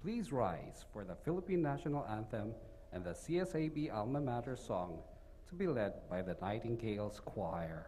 Please rise for the Philippine National Anthem and the CSAB Alma Mater song to be led by the Nightingales Choir.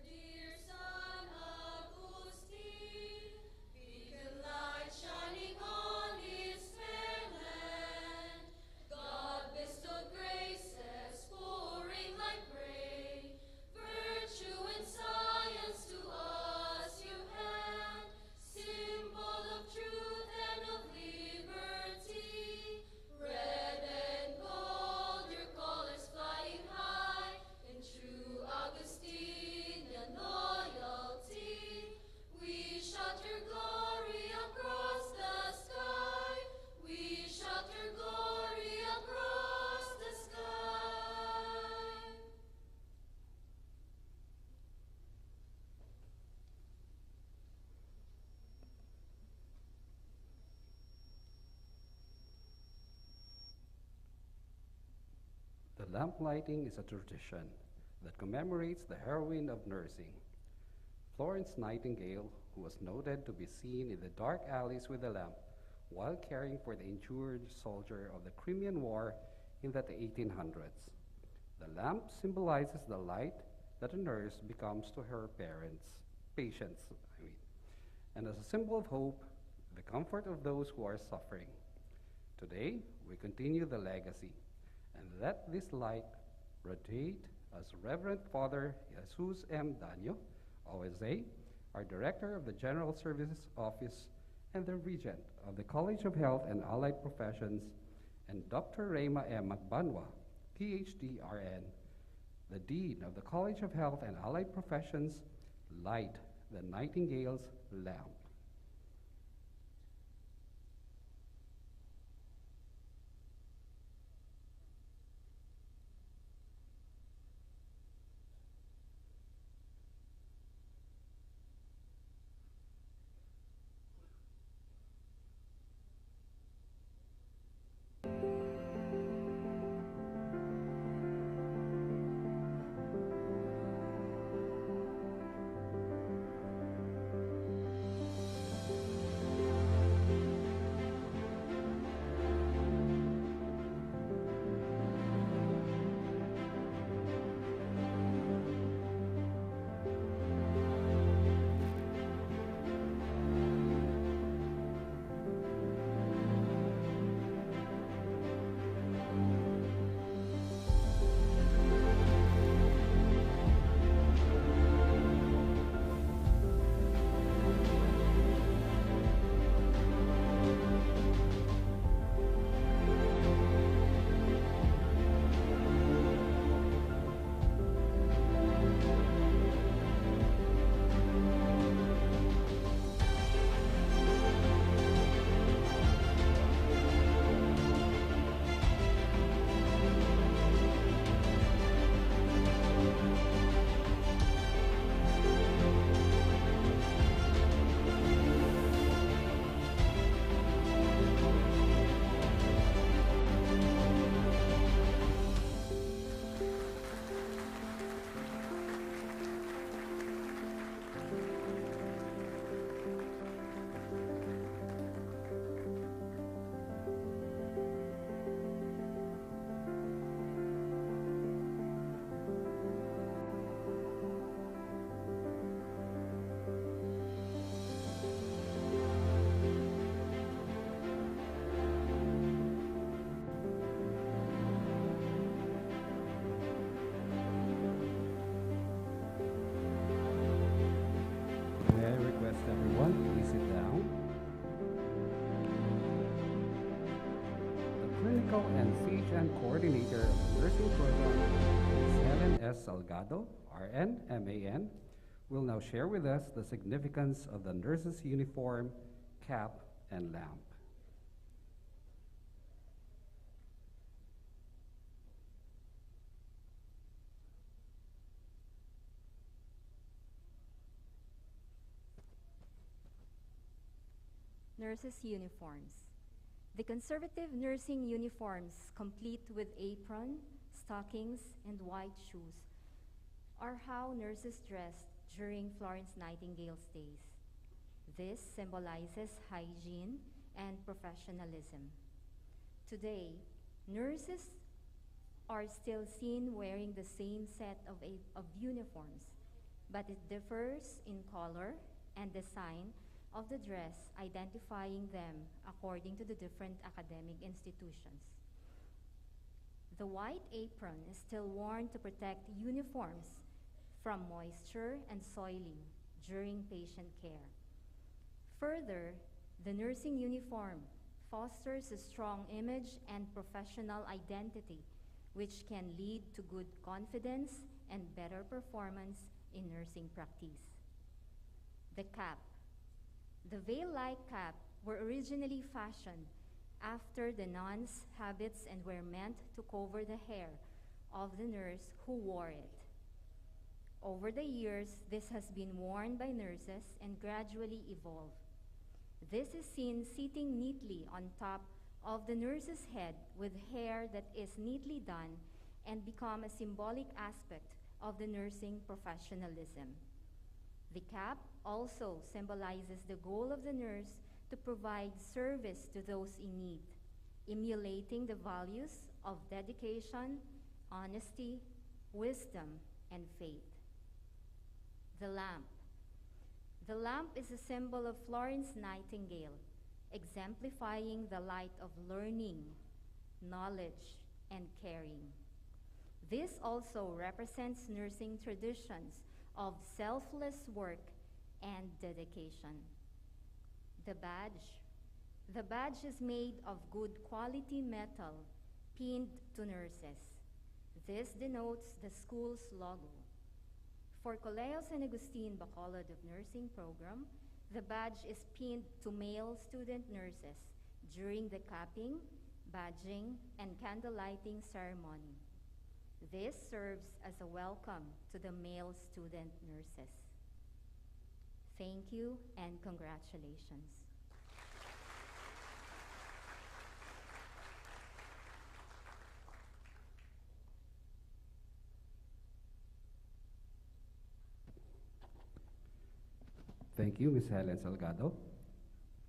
Dear San-Agustin, beacon light shining on this fair land. God bestowed graces pouring like rain, virtue and science to us you hand, symbol of truth and of liberty. Red and gold, your colors flying high, in true Augustinian loyalty. We shout your glory across the sky. We shout your glory across the sky. The lamp lighting is a tradition that commemorates the heroine of nursing, Florence Nightingale, who was noted to be seen in the dark alleys with a lamp while caring for the injured soldier of the Crimean War in the 1800s. The lamp symbolizes the light that a nurse becomes to her patients, and as a symbol of hope, the comfort of those who are suffering. Today, we continue the legacy and let this light radiate as Reverend Father Jesus M. Daño, OSA, our Director of the General Services Office and the Regent of the College of Health and Allied Professions, and Dr. Reyma M. Magbanwa, PhD RN, the Dean of the College of Health and Allied Professions, light the Nightingale's lamp. Program Coordinator of the Nursing Program, Ms. Helen S. Salgado, RN, MAN, will now share with us the significance of the nurse's uniform, cap, and lamp. Nurses' uniforms. The conservative nursing uniforms, complete with apron, stockings, and white shoes, are how nurses dressed during Florence Nightingale's days. This symbolizes hygiene and professionalism. Today, nurses are still seen wearing the same set of uniforms, but it differs in color and design of the dress, identifying them according to the different academic institutions. The white apron is still worn to protect uniforms from moisture and soiling during patient care. Further, the nursing uniform fosters a strong image and professional identity, which can lead to good confidence and better performance in nursing practice. The cap. The veil-like cap were originally fashioned after the nuns' habits and were meant to cover the hair of the nurse who wore it. Over the years, this has been worn by nurses and gradually evolved. This is seen sitting neatly on top of the nurse's head with hair that is neatly done and become a symbolic aspect of the nursing professionalism. The cap also symbolizes the goal of the nurse to provide service to those in need, emulating the values of dedication, honesty, wisdom, and faith. The lamp. The lamp is a symbol of Florence Nightingale, exemplifying the light of learning, knowledge, and caring. This also represents nursing traditions of selfless work and dedication. The badge. The badge is made of good quality metal pinned to nurses. This denotes the school's logo. For Colegio San-Agustin Bacolod of Nursing Program, the badge is pinned to male student nurses during the capping, badging, and candlelighting ceremony. This serves as a welcome to the male student nurses. Thank you and congratulations. Thank you, Ms. Helen Salgado.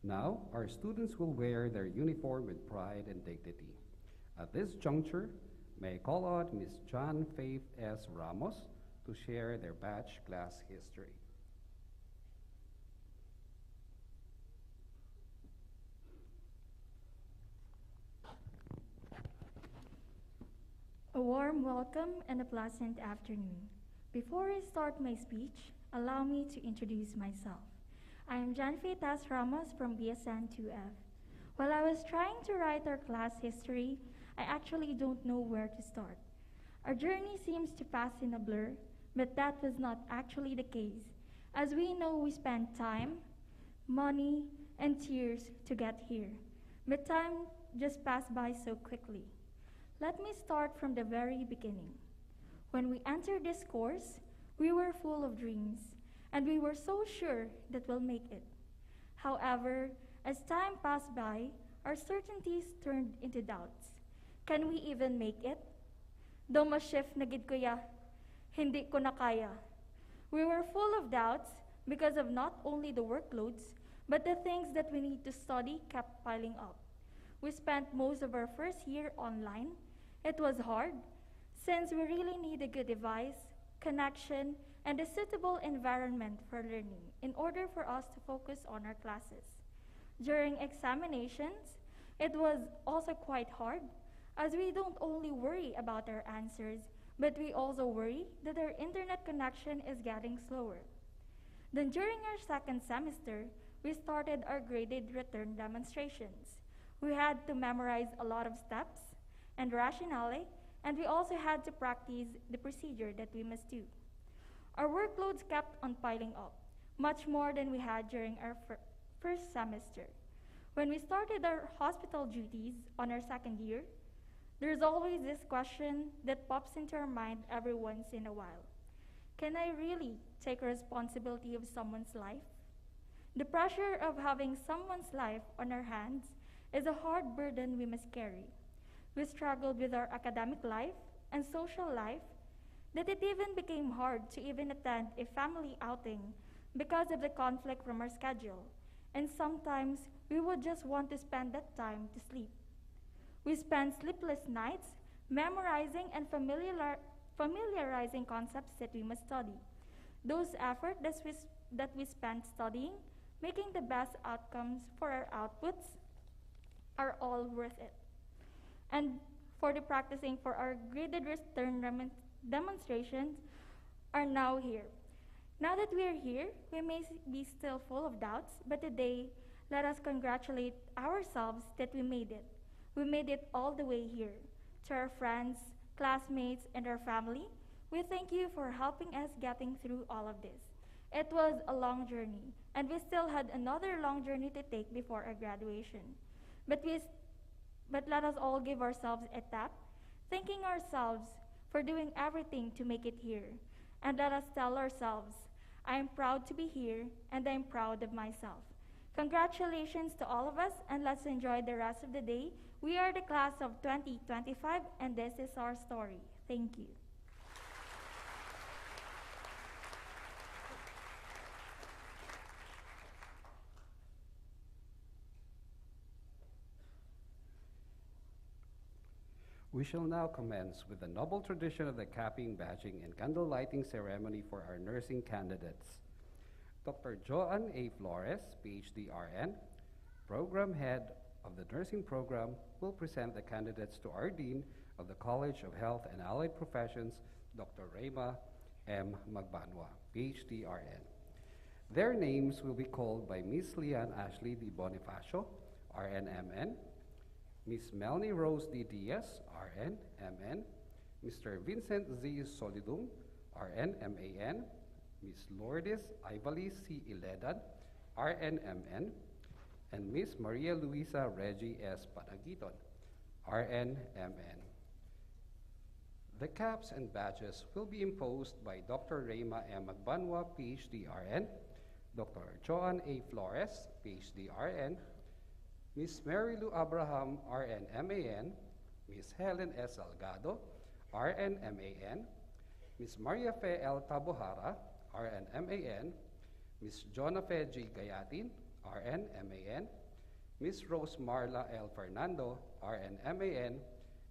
Now, our students will wear their uniform with pride and dignity. At this juncture, may I call out Ms. John Faith S. Ramos to share their batch class history. A warm welcome and a pleasant afternoon. Before I start my speech, allow me to introduce myself. I am John Faith S. Ramos from BSN 2F. While I was trying to write our class history, I actually don't know where to start. Our journey seems to pass in a blur, but that was not actually the case. As we know, we spent time, money, and tears to get here. But time just passed by so quickly. Let me start from the very beginning. When we entered this course, we were full of dreams, and we were so sure that we'll make it. However, as time passed by, our certainties turned into doubts. Can we even make it? Daw ma-shift na gid ko ya, hindi ko na kaya. We were full of doubts because of not only the workloads, but the things that we need to study kept piling up. We spent most of our first year online. It was hard, since we really need a good device, connection, and a suitable environment for learning in order for us to focus on our classes. During examinations, it was also quite hard, as we don't only worry about our answers, but we also worry that our internet connection is getting slower. Then during our second semester, we started our graded return demonstrations. We had to memorize a lot of steps, and rationale, and we also had to practice the procedure that we must do. Our workloads kept on piling up, much more than we had during our first semester. When we started our hospital duties on our second year, there's always this question that pops into our mind every once in a while. Can I really take responsibility of someone's life? The pressure of having someone's life on our hands is a hard burden we must carry. We struggled with our academic life and social life that it even became hard to even attend a family outing because of the conflict from our schedule, and sometimes we would just want to spend that time to sleep. We spent sleepless nights memorizing and familiarizing concepts that we must study. Those efforts that we spent studying, making the best outcomes for our outputs, are all worth it. And for the practicing for our graded return demonstrations are now here. Now that we are here, we may be still full of doubts, but today, let us congratulate ourselves that we made it. We made it all the way here. To our friends, classmates, and our family, we thank you for helping us getting through all of this. It was a long journey, and we still had another long journey to take before our graduation. But let us all give ourselves a tap, thanking ourselves for doing everything to make it here. And let us tell ourselves, I am proud to be here, and I am proud of myself. Congratulations to all of us, and let's enjoy the rest of the day. We are the class of 2025, and this is our story. Thank you. We shall now commence with the noble tradition of the capping, badging, and candle lighting ceremony for our nursing candidates. Dr. Joanne A. Flores, PhD RN, Program Head of the Nursing Program, will present the candidates to our Dean of the College of Health and Allied Professions, Dr. Rema M. Magbanwa, PhD RN. Their names will be called by Ms. Lian Ashley D. Bonifacio, RN MN, Ms. Melanie Rose D. Diaz, RN MN, Mr. Vincent Z. Solidum, RN MAN, Ms. Lourdes Ivalis C. Iledan, RN MN, and Ms. Maria Luisa Reggie S. Panagiton, RN MN. The caps and badges will be imposed by Dr. Rema M. Magbanwa, PhD RN, Dr. Joanne A. Flores, PhD RN, Ms. Mary Lou Abraham, RN MAN, Ms. Helen S. Salgado, RN MAN, Ms. Maria Fe L. Tabohara, RN MAN, Ms. Jonafe G. Gayatin, RN MAN, Ms. Rose Marla L. Fernando, RN MAN,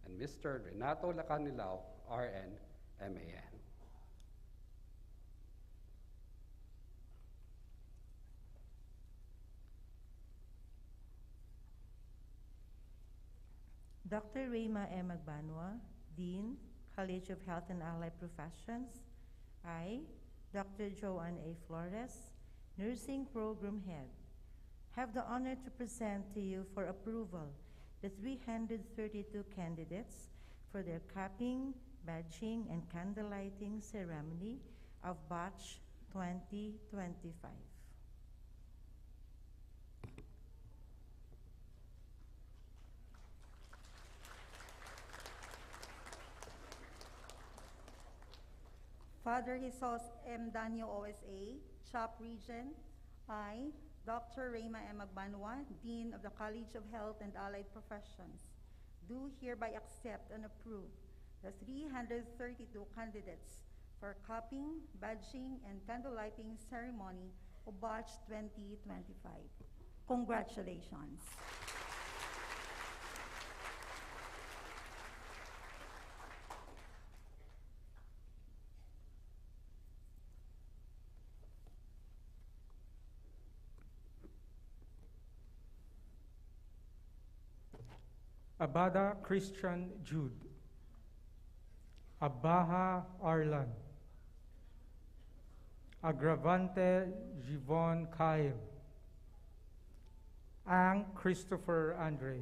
and Mr. Renato Lacanilao, RN MAN. Dr. Rema M. Magbanwa, Dean, College of Health and Allied Professions. I, Dr. Joanne A. Flores, Nursing Program Head, have the honor to present to you for approval the 332 candidates for their capping, badging, and candlelighting ceremony of Batch 2025. Father Jesus M. Danyo OSA, CHOP Region. I, Dr. Rema M. Magbanwa, Dean of the College of Health and Allied Professions, do hereby accept and approve the 332 candidates for cupping, badging, and candlelighting ceremony of Batch 2025. Congratulations. Abada Christian Jude, Abaha Arlan, Agravante Givon Kyle, Ang Christopher Andre,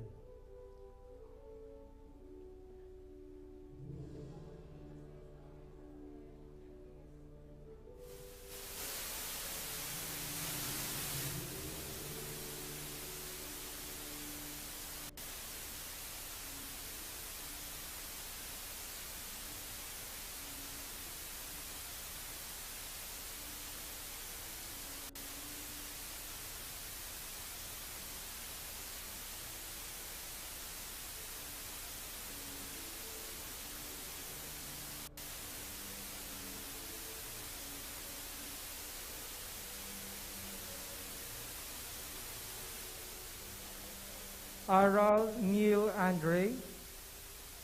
Aral Neil Andre,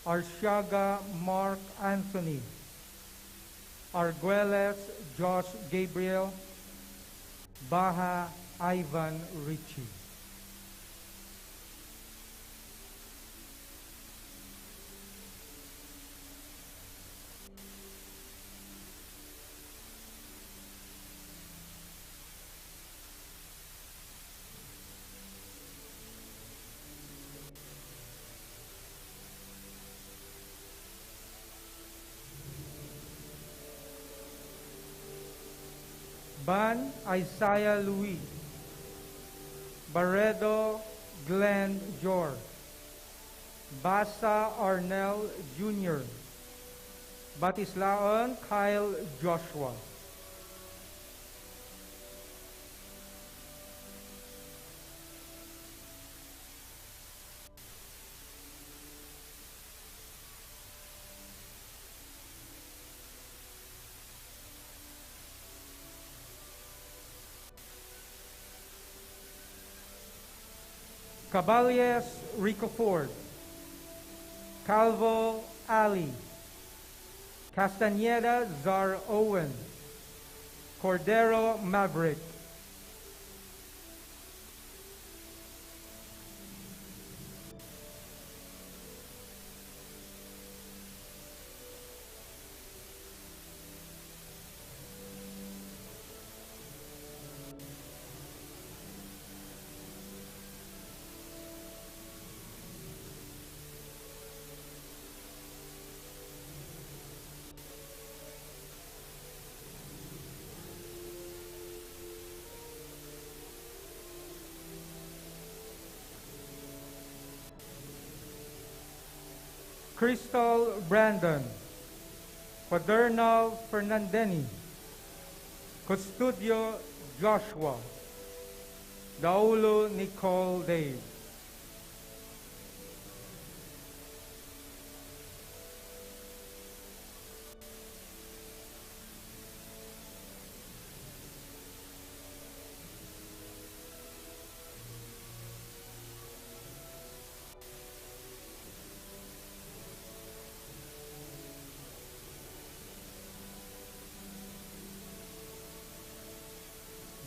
Arsiaga Mark Anthony, Arguelles Josh Gabriel, Baha Ivan Richie. Ban Isaiah Louis, Barredo Glenn Jor, Basa Arnel Jr., Batislaon Kyle Joshua. Caballes Rico Ford, Calvo Ali, Castañeda Zar Owen, Cordero Maverick, Crystal Brandon, Quadernal Fernandeni, Custodio Joshua, Daulo Nicole Dave.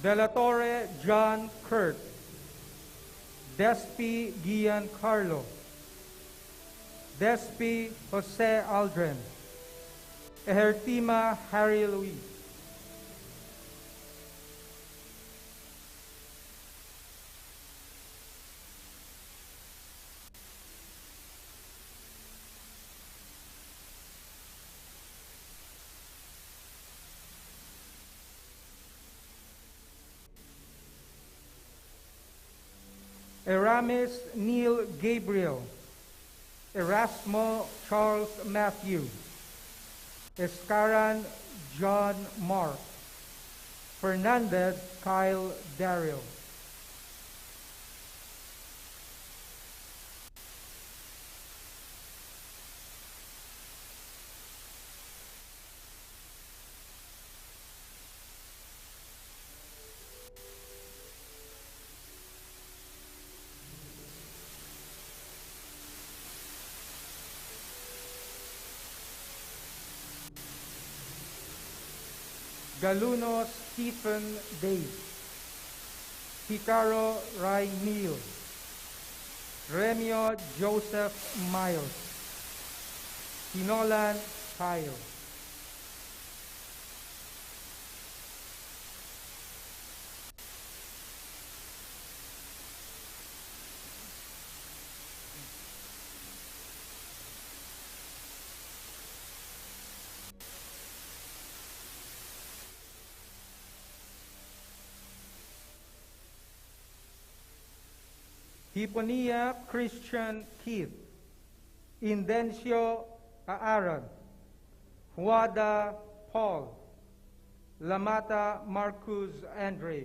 De La Torre John Kurt, Despi Giancarlo, Despi Jose Aldrin, Ejertima Harry Luis. Eramis Neil Gabriel, Erasmo Charles Matthew, Escaran John Mark, Fernandez Kyle Daryl. Galuno Stephen Dave, Picaro Ray Neal, Remio Joseph Miles, Tinolan Kyle. Hiponia Christian Keith, Indencio Aaron, Huada Paul, Lamata Marcus Andre.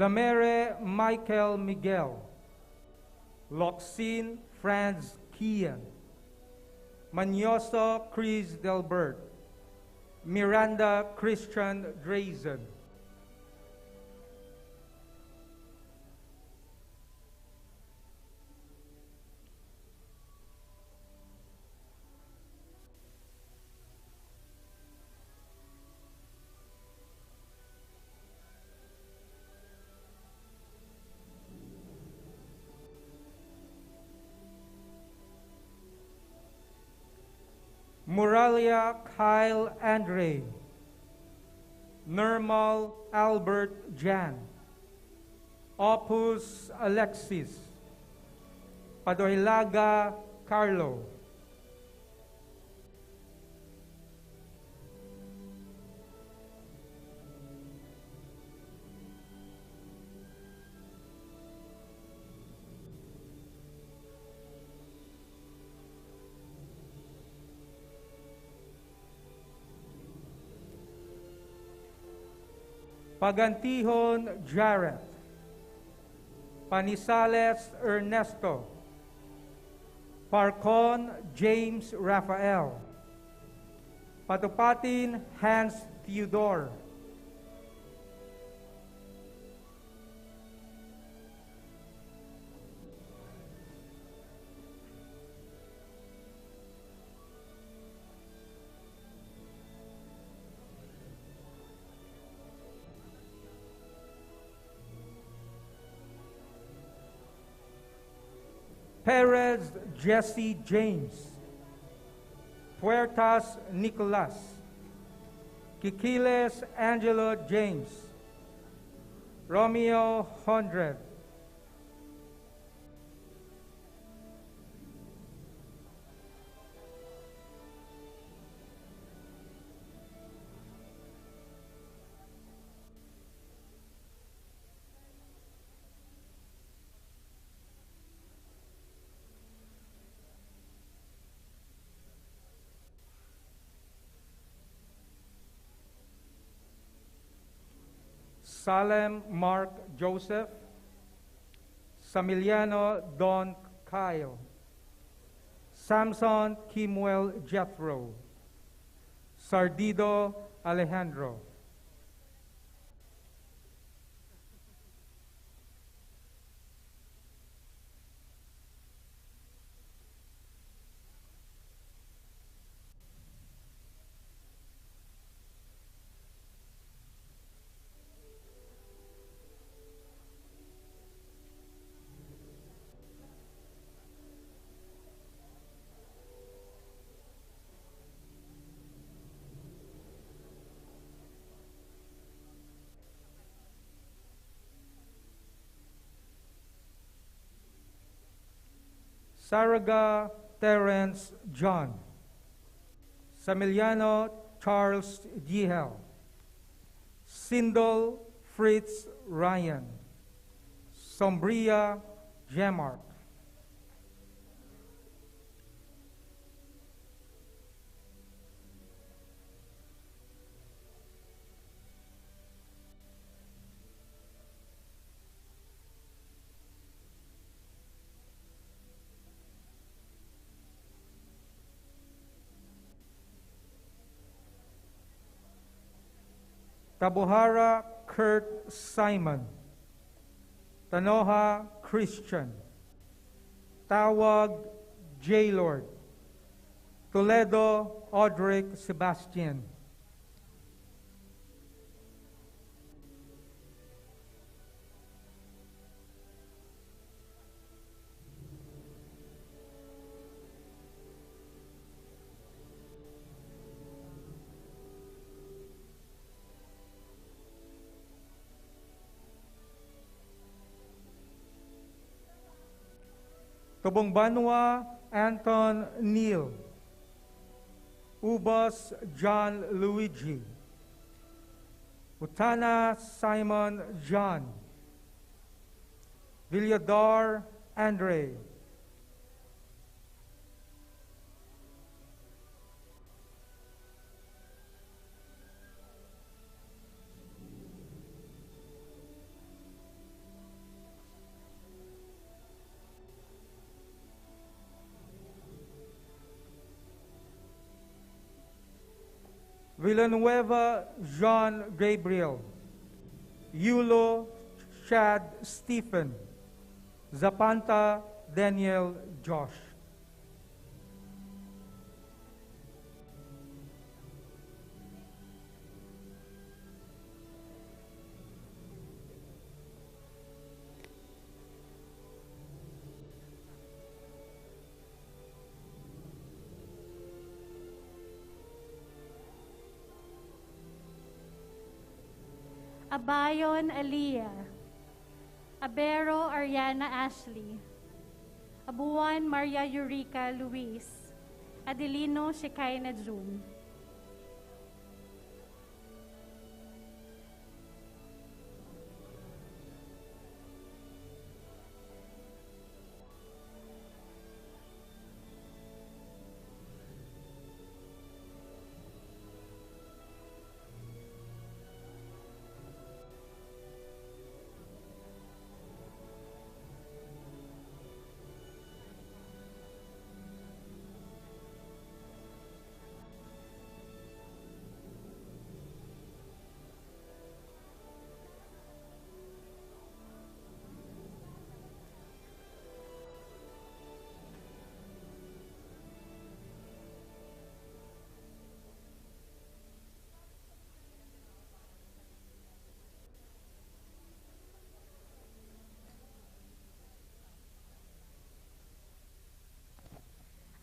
Lamere Michael Miguel, Loxin Franz Kian, Manyoso Chris Delbert, Miranda Christian Drazen, Muralia Kyle Andre, Nirmal Albert Jan, Opus Alexis, Padohilaga Carlo, Pagantihon Jarrett, Panisales Ernesto, Parcon James Raphael, Patupatin Hans Theodore, Perez Jesse James, Puertas Nicolas, Kikiles Angelo James, Romeo Hundred, Salem Mark Joseph, Samiliano Don Kyle, Samson Kimuel Jethro, Sardido Alejandro, Saraga Terence John, Samiliano Charles Gihel, Sindel Fritz Ryan, Sombria Jemark, Tabuhara Kurt Simon, Tanoha Christian, Tawag J. Lord, Toledo Audric Sebastian, Tubong Banwa Anton Neal, Ubas John Luigi, Utana Simon John, Villador Andre, Villanueva John Gabriel, Yulo Chad Stephen, Zapanta Daniel Josh. Abayon Aliyah, Abero Ariana Ashley, Abuan Maria Eureka Luis, Adelino Shekinah June.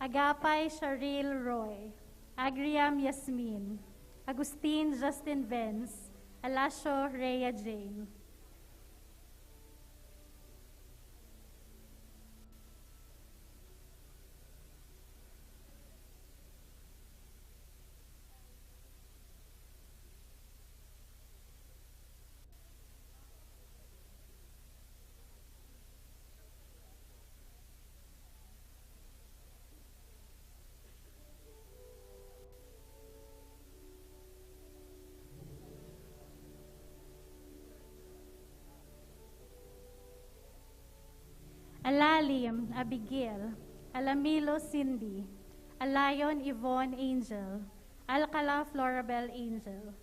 Agapay Sharil Roy, Agriam Yasmin, Agustin Justin Vence, Alasio Rhea Jane. Alalim Abigail, Alamilo Cindy, Alayon Yvonne Angel, Alcala Florabel Angel.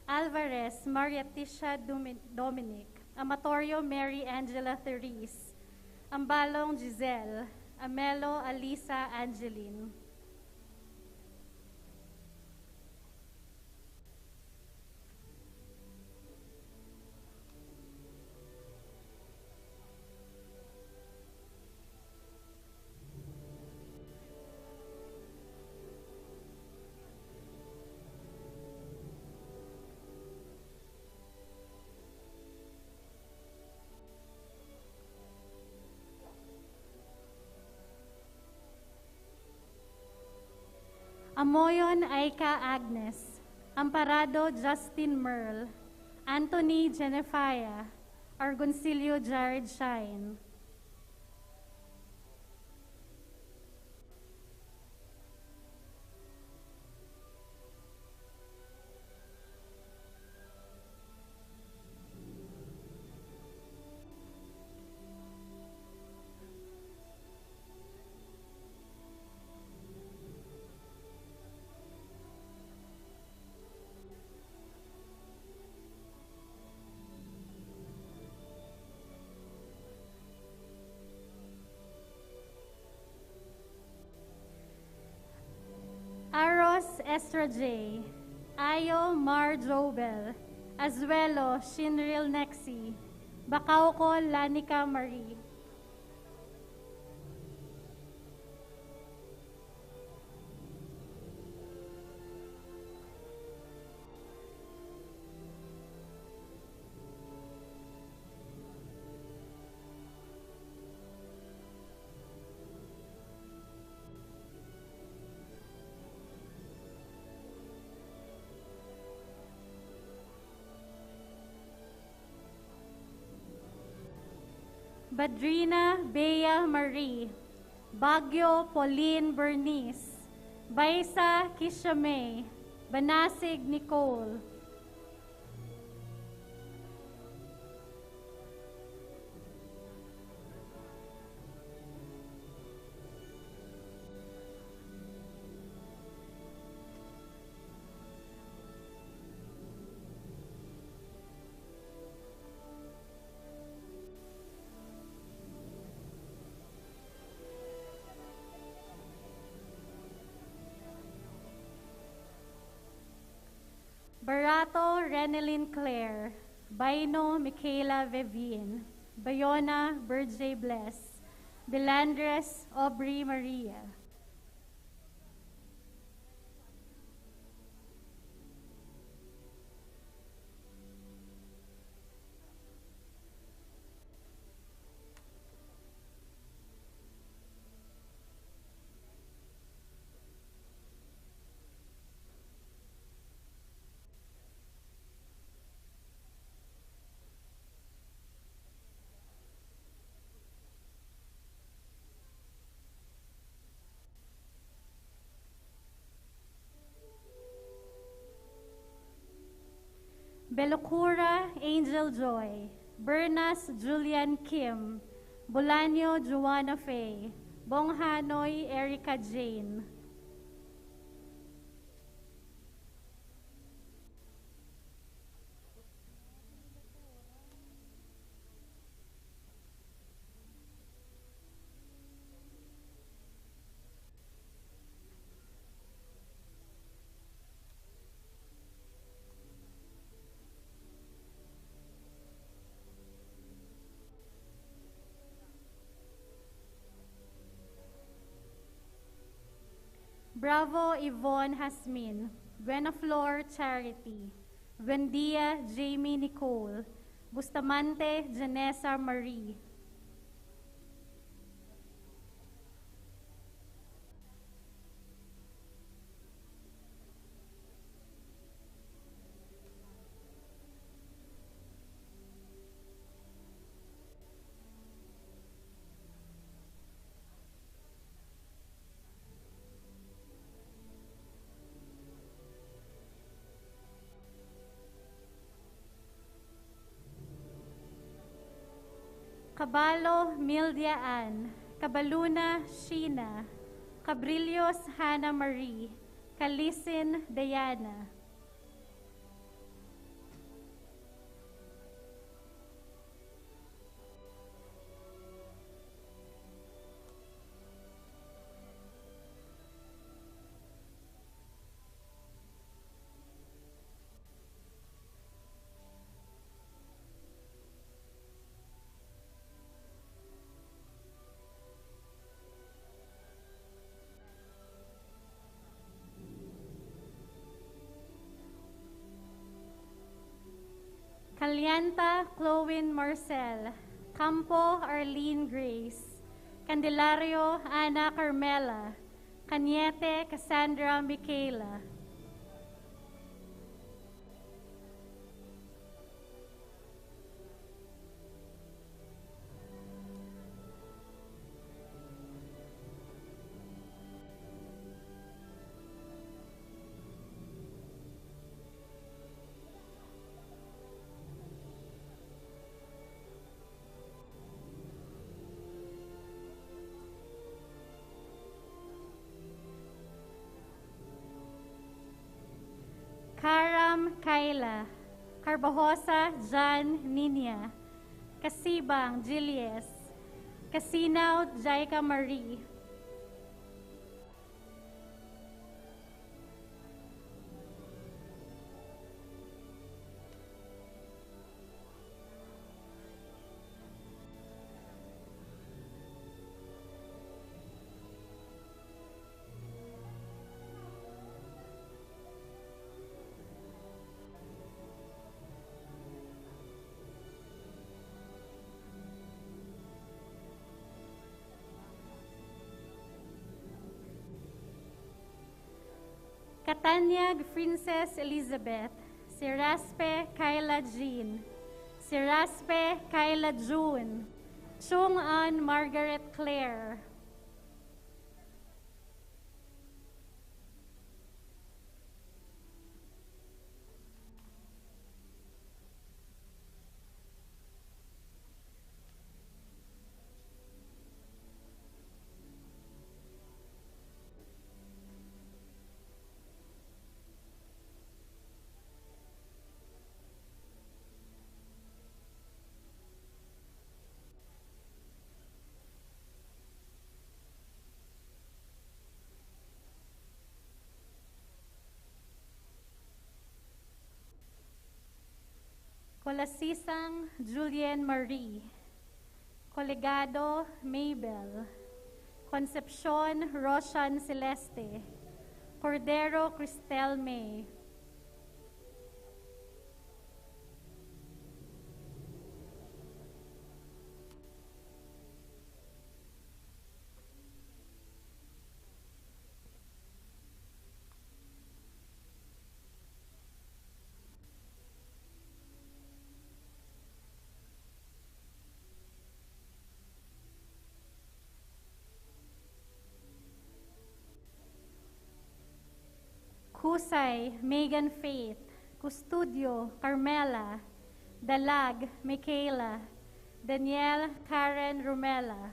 Alvarez Maria Tisha Dominic, Amatorio Mary Angela Therese, Ambalong Giselle, Amelo Alisa Angeline. Amoyon Aika Agnes, Amparado Justin Merle, Anthony Genefia, Argoncillo Jared Shine. Aros Estra J, Ayo Mar Jobel, Azuelo Shinril Nexi, Bacauco Lanica Marie. Badrina Bea Marie, Baguio Pauline Bernice, Baisa Kishamay, Banasig Nicole, Barato Renelyn Claire, Baino Michaela Vevin, Bayona Berge Bless, Belandres Aubrey Maria. Belocura Angel Joy, Bernas Julian Kim, Bolaño Joanna Faye, Bonghanoy Erica Jane. Bravo Yvonne Hasmin, Buenaflor Charity, Buendia Jamie Nicole, Bustamante Janessa Marie. Cabalo Mildia Ann, Cabaluna Sheena, Cabrillos Hannah Marie, Calisin Diana. Calianta Clowen Marcel, Campo Arlene Grace, Candelario Ana Carmela, Cañete Cassandra Michaela. Karam Kaila, Carbajosa Jan Ninya, Kasibang Julius, Kasinaw Jaika Marie, Katanyag Princess Elizabeth, Siraspe Kyla Jean, Siraspe Kyla June, Chung-An Margaret Claire. Colasisang Julian Marie. Colegado Mabel. Concepcion Roshan Celeste. Cordero Cristel May. Kusay Megan Faith. Custudio Carmela. Dalag Michaela. Danielle Karen Romela.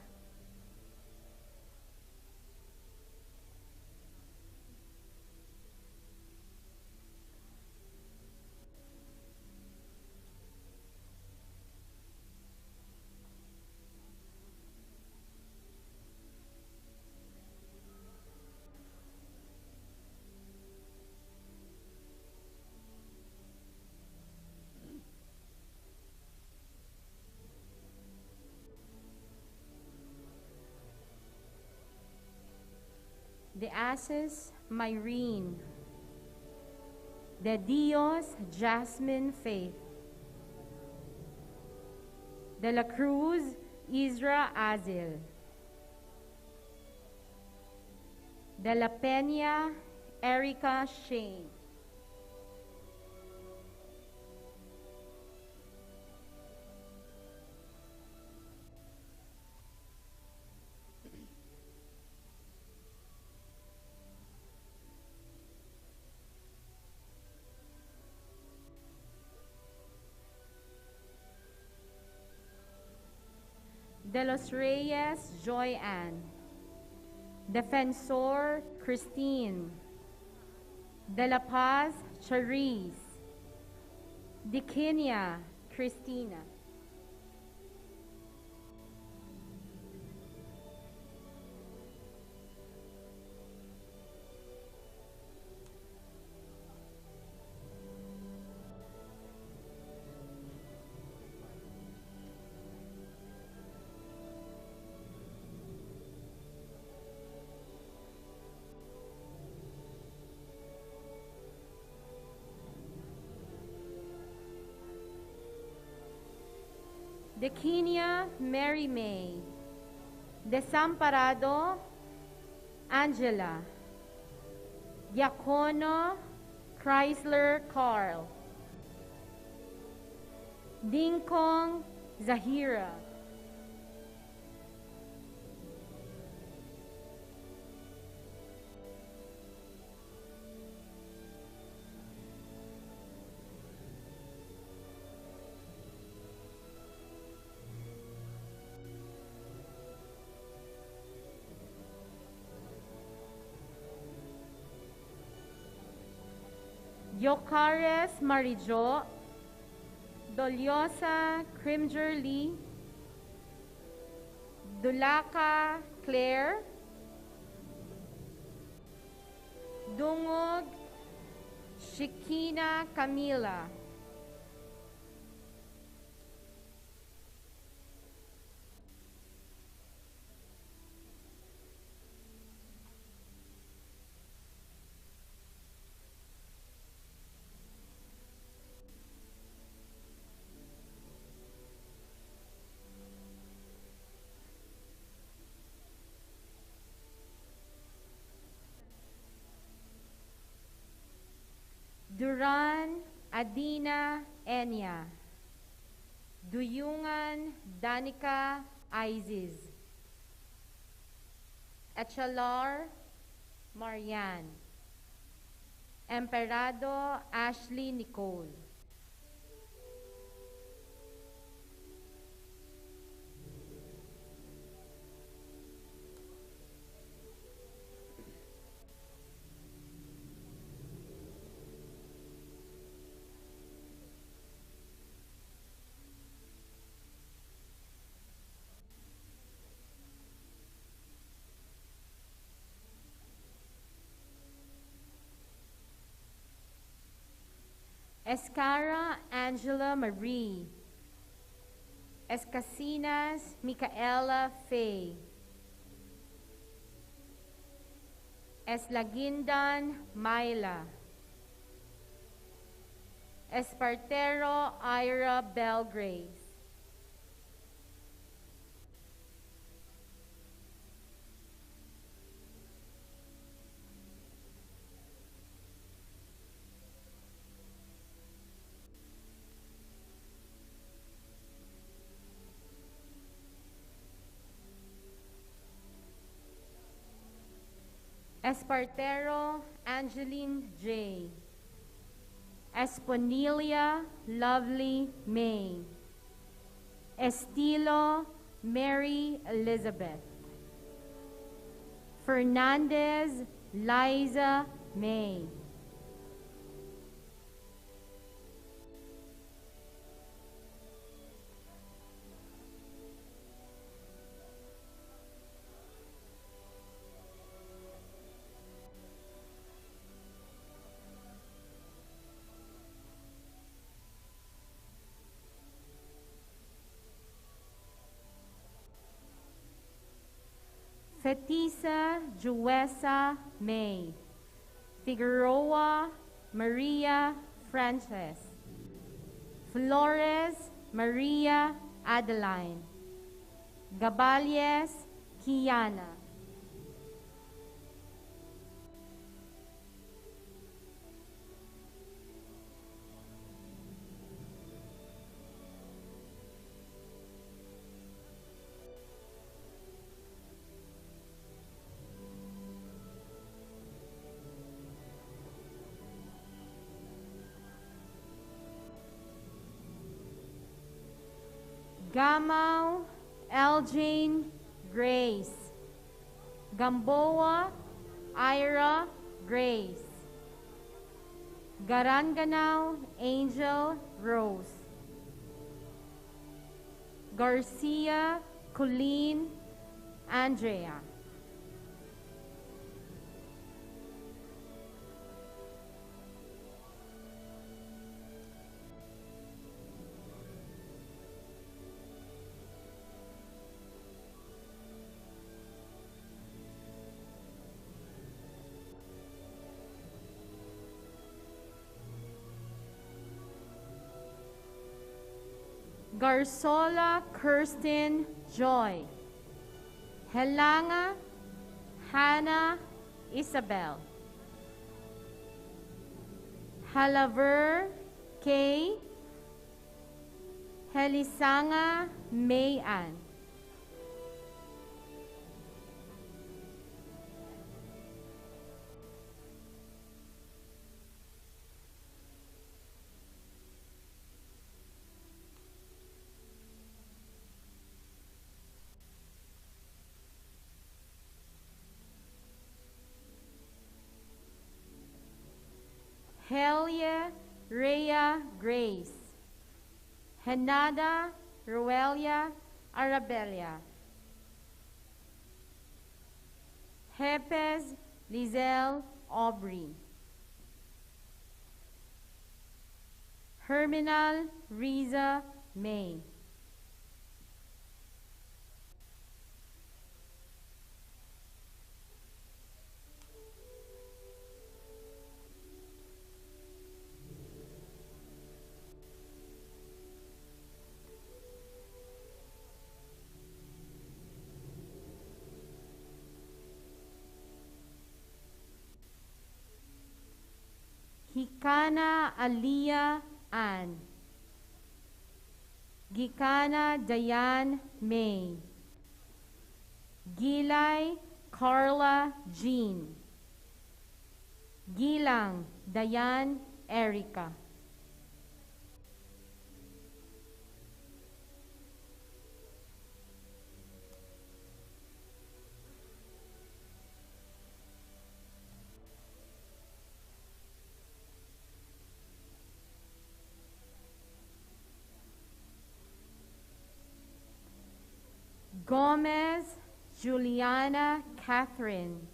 De Ases Myrene. De Dios Jasmine Faith. De la Cruz Isra Azil. De la Peña Erica Shane. De los Reyes Joy Ann. Defensor Christine. De la Paz Charisse. De Kenya Christina. De Kenya Mary May. Desamparado Angela. Diacono Chrysler Carl. Dingkong Zahira. Yocares Marijo. Doliosa Crimgerly. Dulaca Claire. Dungog Shikina Camila. Duran Adina Enya. Duyungan Danica Isis. Echalar Marian. Emperado Ashley Nicole. Escara Angela Marie. Escasinas Micaela Faye. Eslagindan Myla. Espartero Ira Belgrace. Espartero Angeline J. Esponilia Lovely May. Estilo Mary Elizabeth. Fernandez Liza May. Fetisa Juesa May. Figueroa Maria Frances. Flores Maria Adeline. Gabalies Kiana. Gamau Eljane Grace. Gamboa Ira Grace. Garanganao Angel Rose. Garcia Colleen Andrea. Garsola Kirsten Joy. Helanga Hannah Isabel. Halaver K. Helisanga Mayan. Helia Rhea Grace. Henada Roelia Arabelia. Hepes Lizelle Aubrey. Herminal Riza May. Hikana Aliyah Ann. Gikana Dayan May. Gilay Carla Jean. Gilang Dayan Erica. Gomez Juliana Catherine.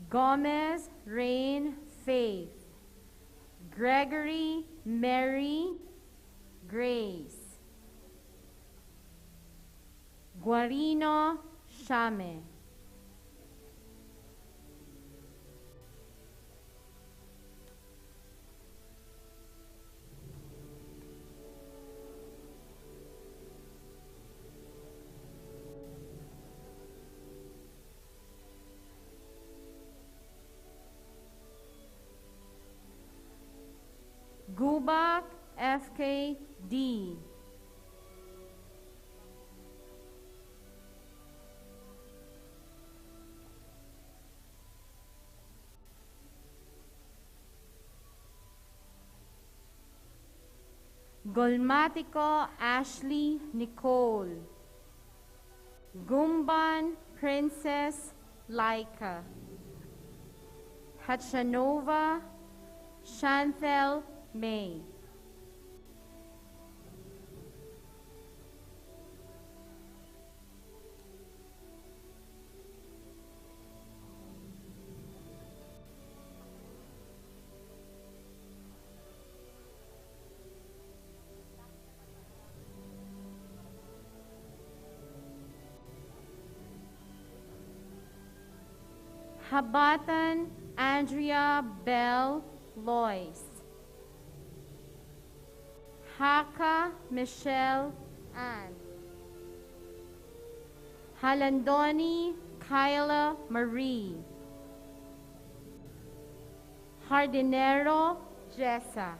Gomez Rain Faith. Gregory Mary Grace. Guarino Shame. Gubak FKD. Golmatico Ashley Nicole. Gumban Princess Laika. Hatchanova Chantel May. Habatan Andrea Bell Lois. Haka Michelle Ann. Halandoni Kyla Marie. Hardinero Jessa.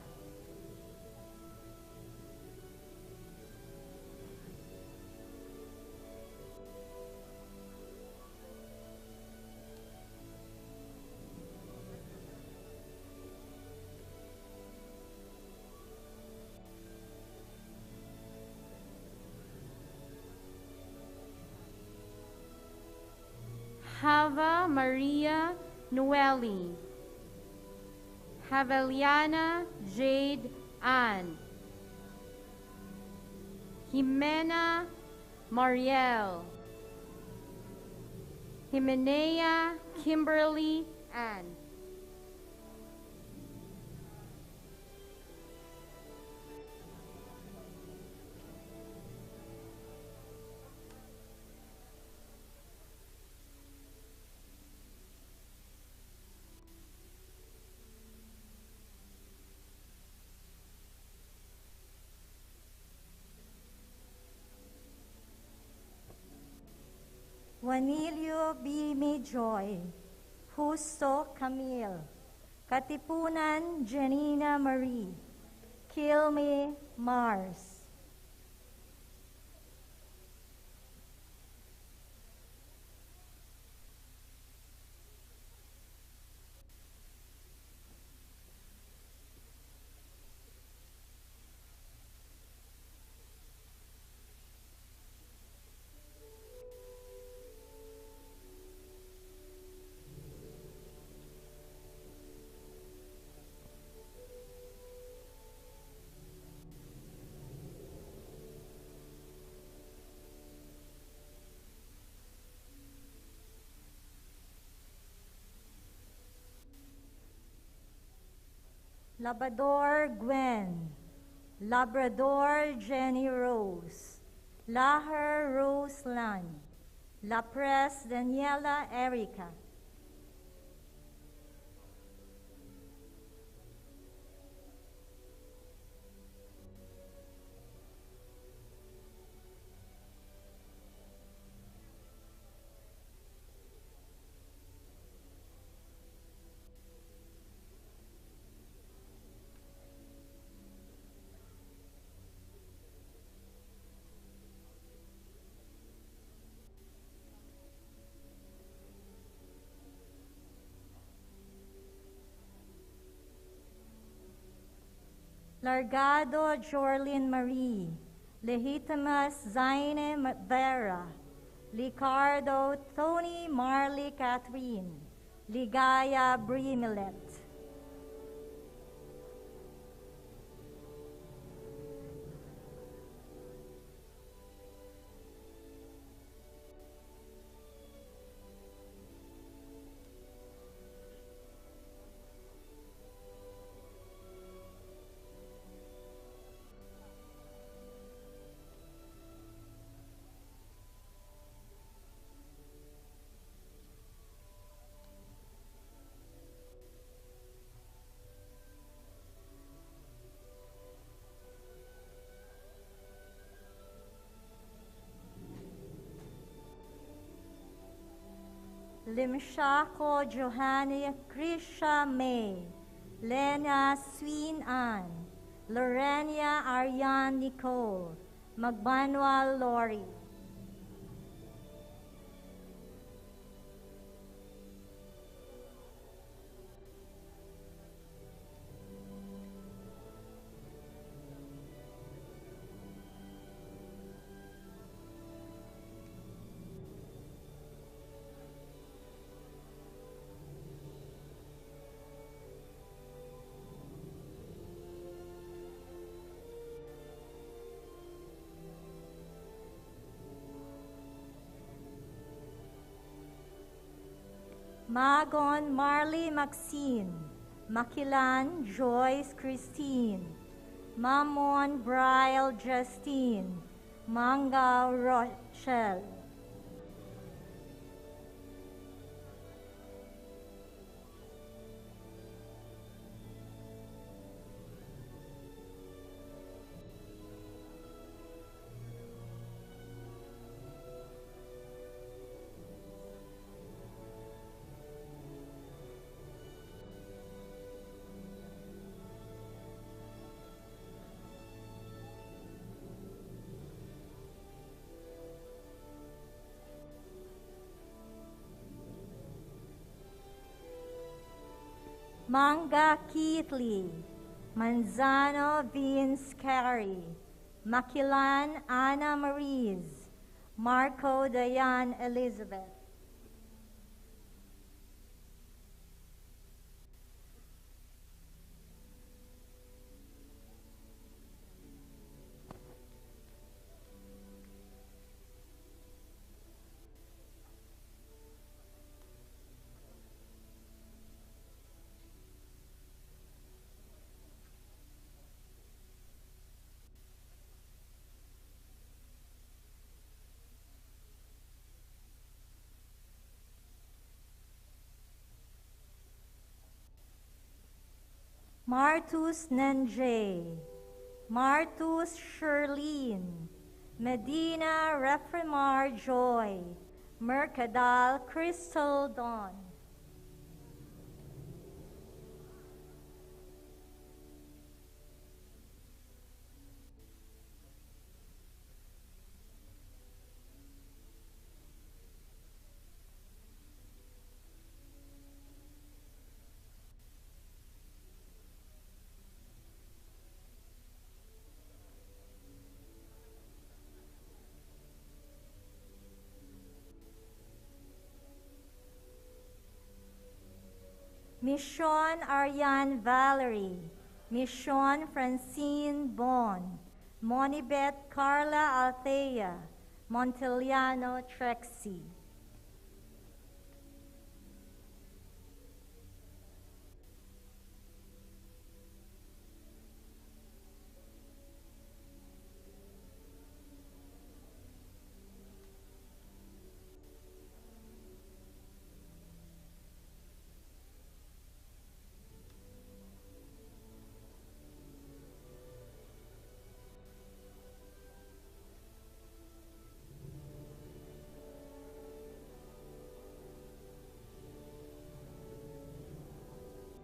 Hava Maria Noeli. Haveliana Jade Ann. Jimena Mariel. Jimenea Kimberly Ann. Juanilio B. Mayjoy, Justo Camille, Katipunan Janina Marie, Kilme Mars. Labrador Gwen, Labrador Jenny Rose, Laher Rose Lan, La Press Daniela Erica. Largado Jorlin Marie, Legitimus Zaine Vera, Licardo Tony Marley Catherine, Ligaya Brimilet. Limshako Johanna Krisha May, Lena Sween Ann, Lorenia Ariane Nicole, Magbanwa Lori. Magon Marley Maxine, Makilan Joyce Christine, Mamon Brial Justine, Manga Rochelle. Manga Keithley, Manzano Vince Carey, Makilan Anna Maries, Marco Dayan Elizabeth. Martus Nenjay, Martus Sherlene, Medina Refrimar Joy, Mercadal Crystal Dawn. Mission Ariane Valerie, Mission Francine Bon, Monibet Carla Althea, Monteliano Trexie.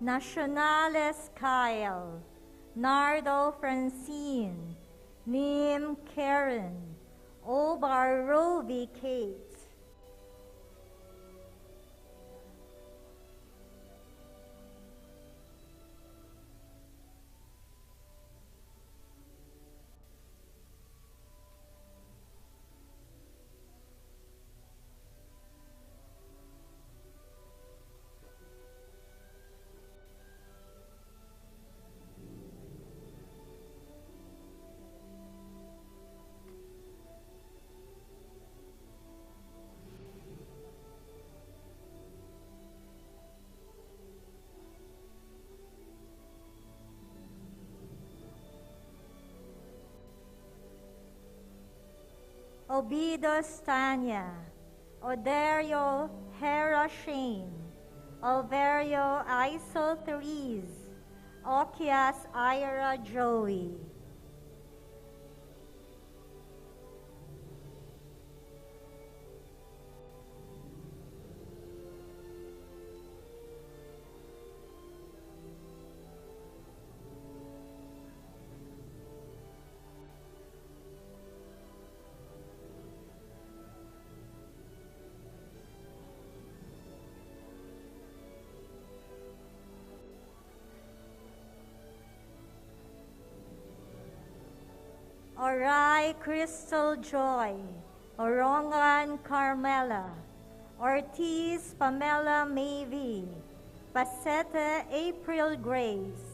Nacionales Kyle, Nardo Francine, Nim Karen, Obar Rovi Kate. Obidos Tanya, Oderio Hera Shane, Alverio Isol Therese, Okias Ira Joey. Oray Crystal Joy, Orongan Carmela, Ortiz Pamela Mayvi, Paseta April Grace.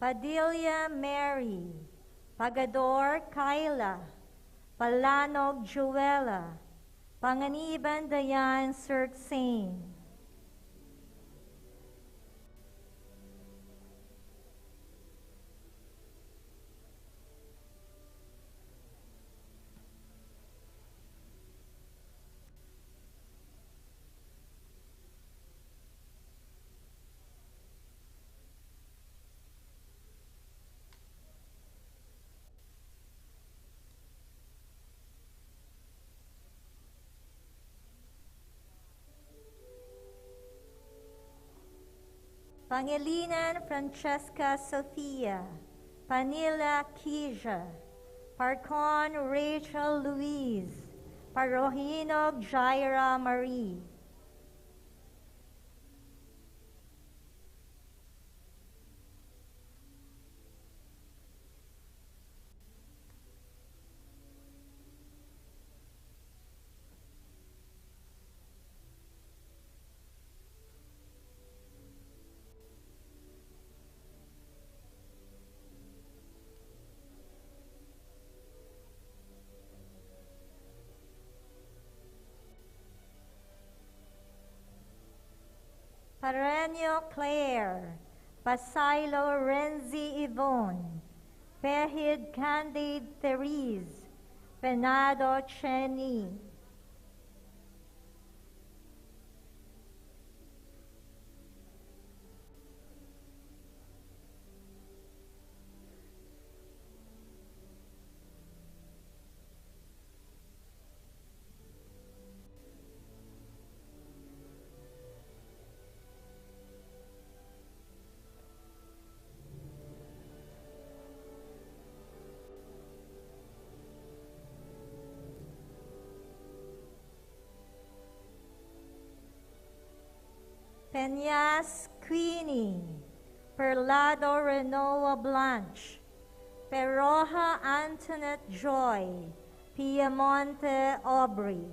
Padilla Mary, Pagador Kyla, Palanog Juela, Panganiban Dayan Sirksane. Pangilinan Francesca Sofia, Panila Kija, Parcon Rachel Louise, Parohinog Jaira Marie. Parenio Claire, Pasilo Renzi Yvonne, Pehid Candide Therese, Penado Cheni. Peñas Queenie, Perlado Renoa Blanche, Peroja Antoinette Joy, Piemonte Aubrey.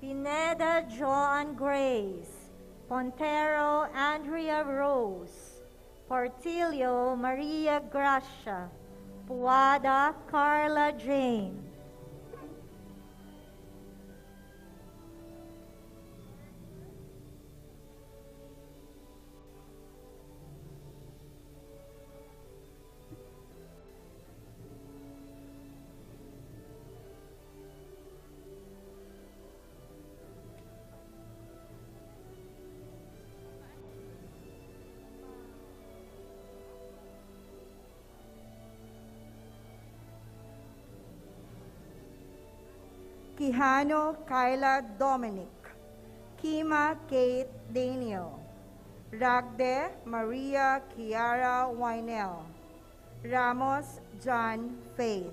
Pineda Joan Grace, Pontero Andrea Rose, Portillo Maria Gracia, Puada Carla Jane. Quijano Kyla Dominic, Kima Kate Daniel, Ragde Maria Kiara Wynell, Ramos John Faith.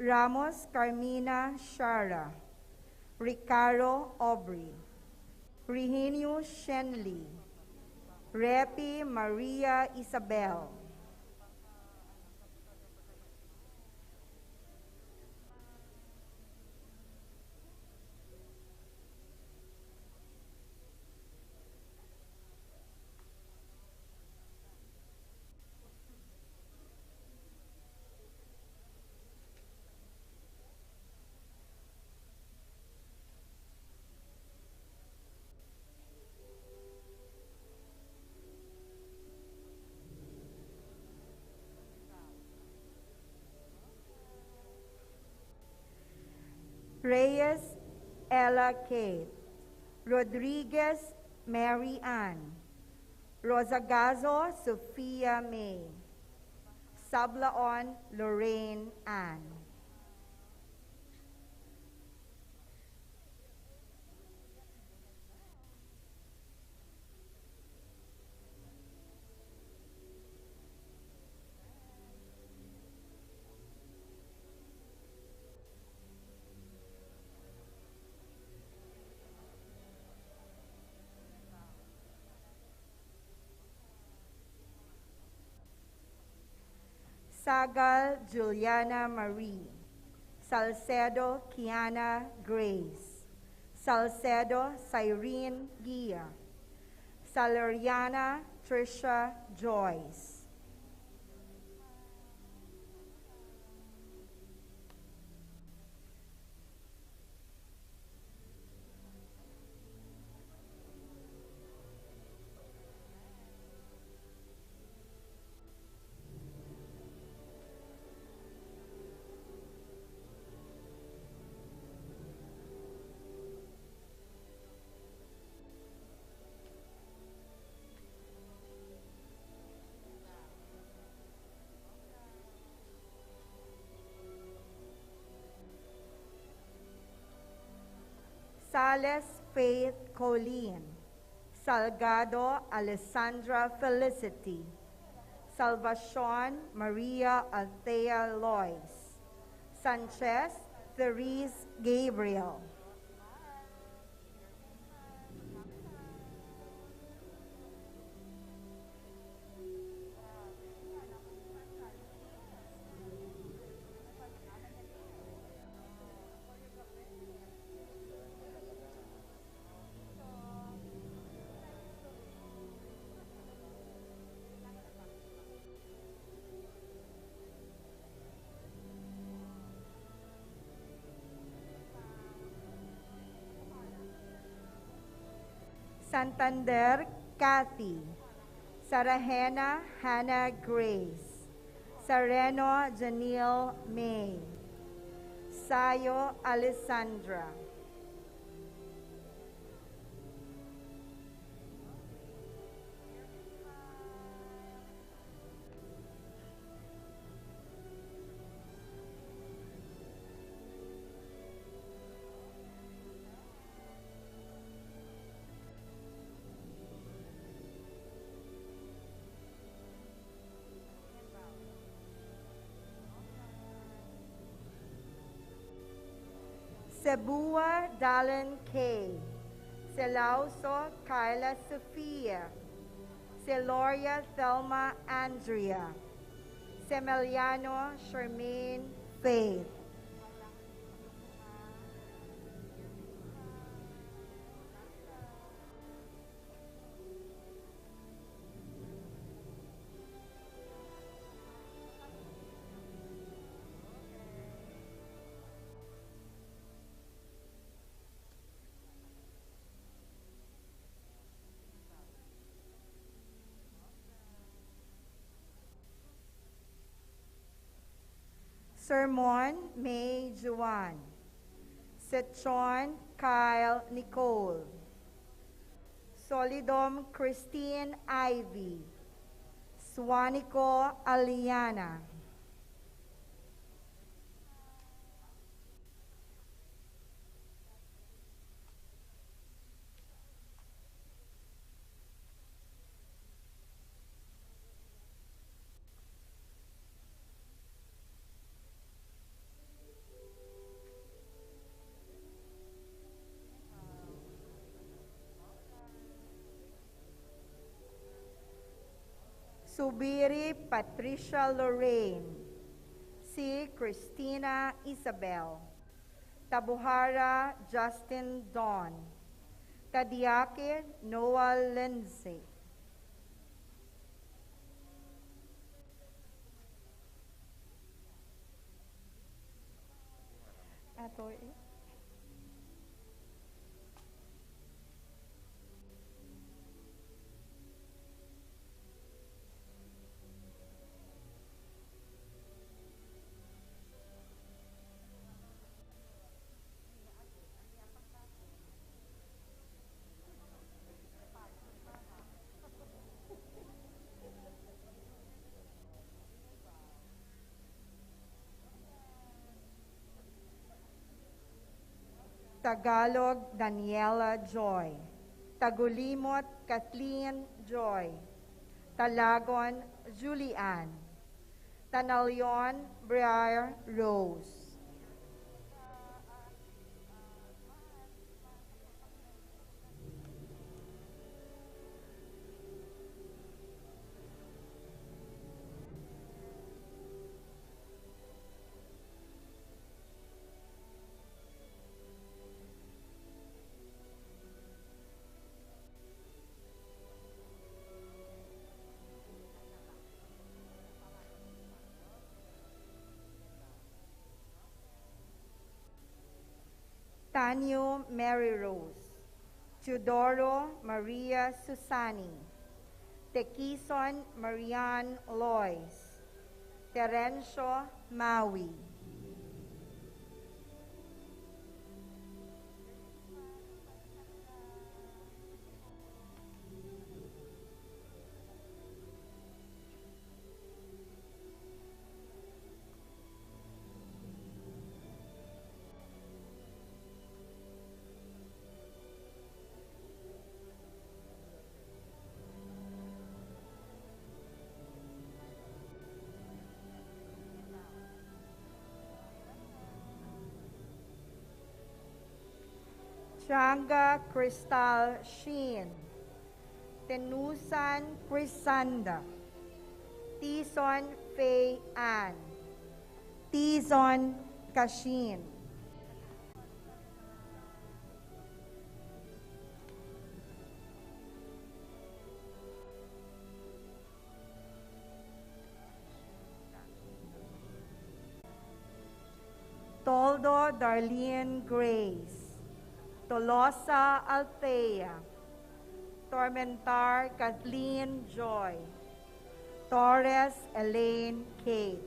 Ramos Carmina Shara, Ricardo Aubrey, Rehinio Shenley, Repi Maria Isabel, Reyes Ella Kate, Rodriguez Mary Ann, Rosagazo Sophia May, Sablaon Lorraine Ann. Sagal Juliana Marie, Salcedo Kiana Grace, Salcedo Cyrene Gia, Salariana Trisha Joyce. Sales Faith Colleen, Salgado Alessandra Felicity, Salvacion Maria Althea Lois, Sanchez Therese Gabriel. Santander Kathy, Sarahena Hannah Grace, Sereno Janelle May, Sayo Alessandra. Sebua Dallin K, Selauso Kyla Sophia, Celoria Thelma Andrea, Semeliano Charmaine Faith. Sermon May Juan. Setchon Kyle Nicole. Solidom Christine Ivy. Swanico Aliana. Subiri Patricia Lorraine. Si Christina Isabel. Tabuhara Justin Don. Tadiake Noah Lindsay. Tagalog Daniela Joy. Tagulimot Kathleen Joy. Talagon Julian. Tanalyon Briar Rose. Tanyo Mary Rose. Teodoro Maria Susani. Tequison Marian Lois. Terencio Maui. Changa Crystal Sheen. Tenusan Crisanda. Tison Faye Ann. Tizon Kashin. Toldo Darlene Grace. Tolosa Althea. Tormentar Kathleen Joy. Torres Elaine Kate.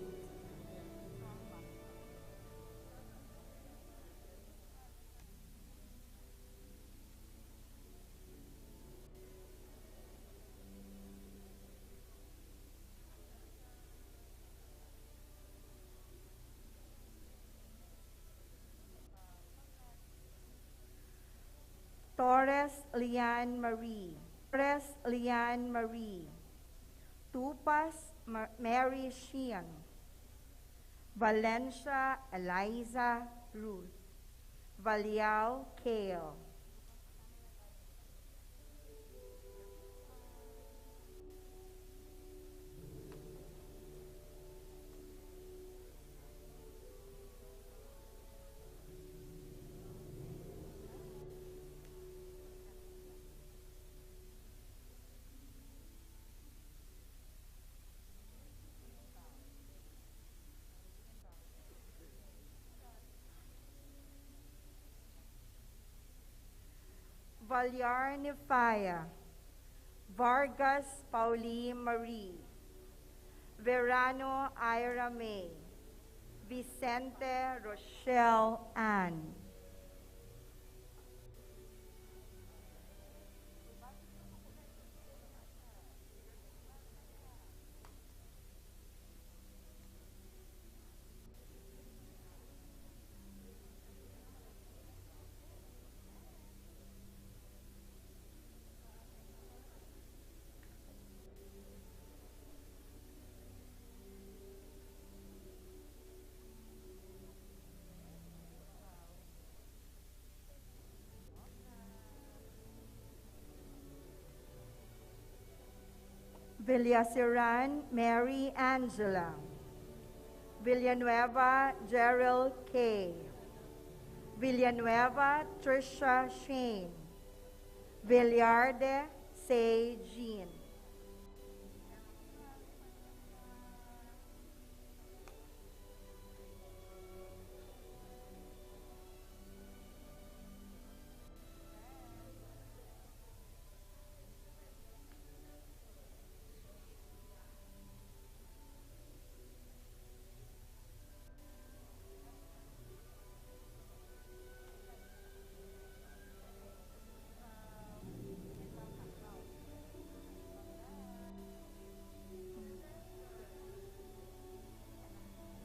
Torres Lian Marie. Torres Lian Marie. Tupas Mary Sheehan. Valencia Eliza Ruth. Valiao Kale. Valyar Nefaya. Vargas Pauline Marie. Verano Ira May. Vicente Rochelle Ann. Villaseran Mary Angela. Villanueva Gerald K. Villanueva Tricia Shane. Villarde Say Jean.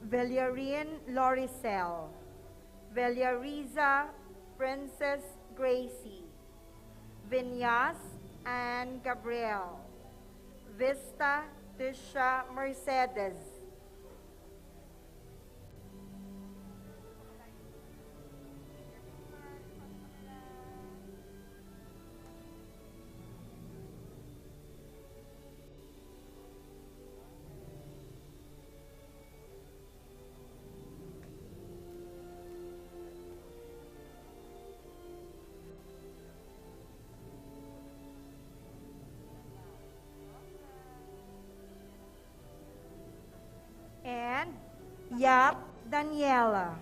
Villarian Loricel. Villariza Princess Gracie. Vinyas Ann Gabriel. Vista Tisha Mercedes. And Yap Daniela.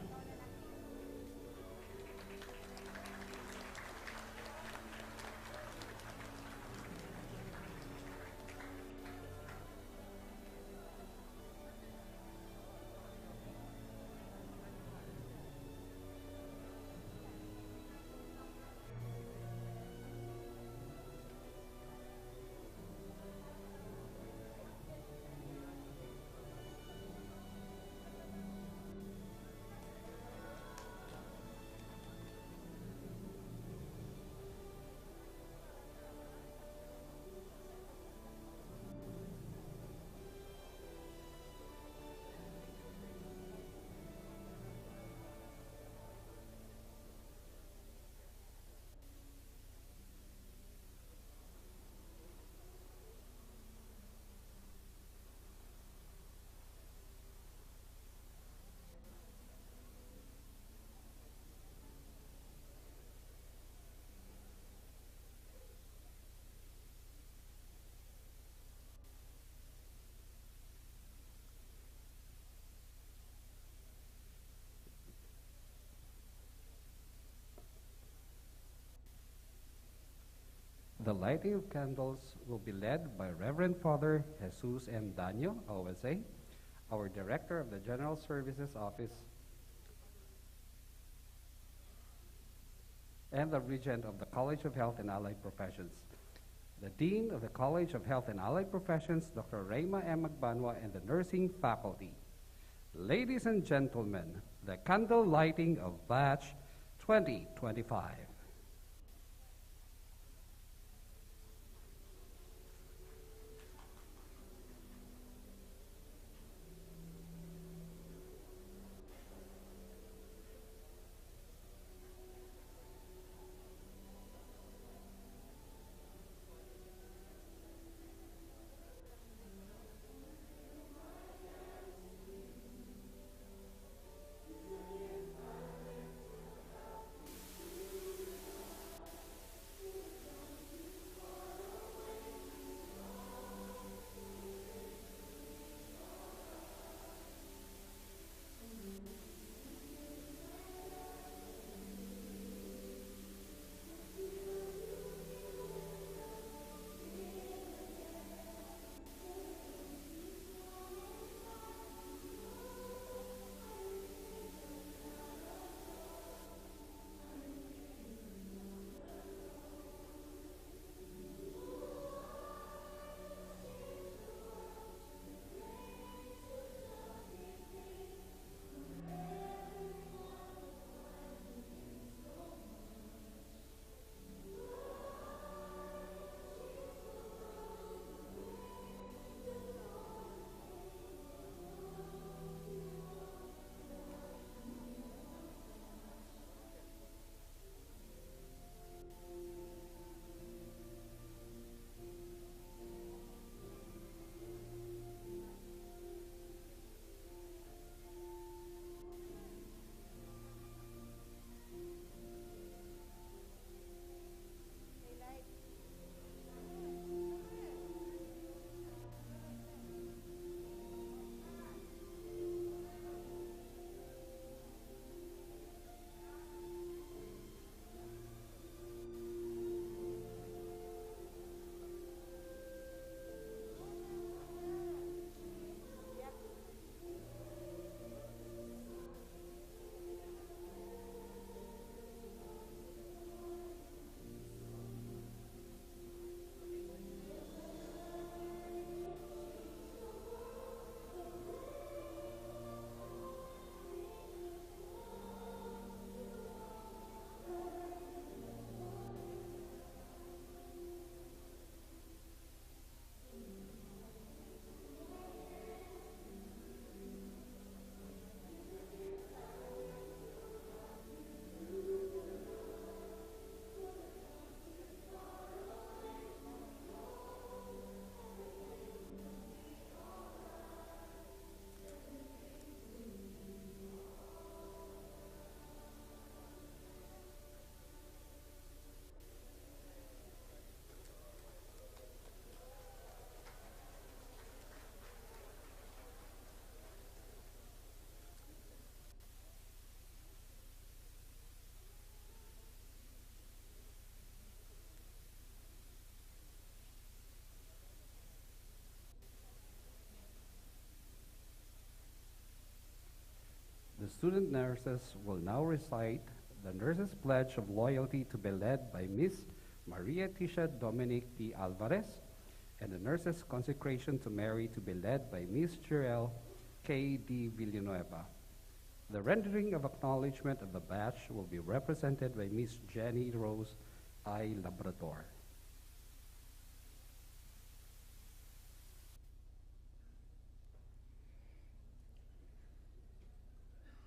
The lighting of candles will be led by Reverend Father Jesus M. Daniel, OSA, our Director of the General Services Office, and the Regent of the College of Health and Allied Professions, the Dean of the College of Health and Allied Professions, Dr. Rayma M. Magbanwa, and the nursing faculty. Ladies and gentlemen, the candle lighting of batch 2025. The student nurses will now recite the Nurses' Pledge of Loyalty to be led by Miss Maria Tisha Dominic T. Alvarez, and the Nurses' Consecration to Mary to be led by Miss Jirel K. D. Villanueva. The rendering of acknowledgement of the batch will be represented by Miss Jenny Rose I. Labrador.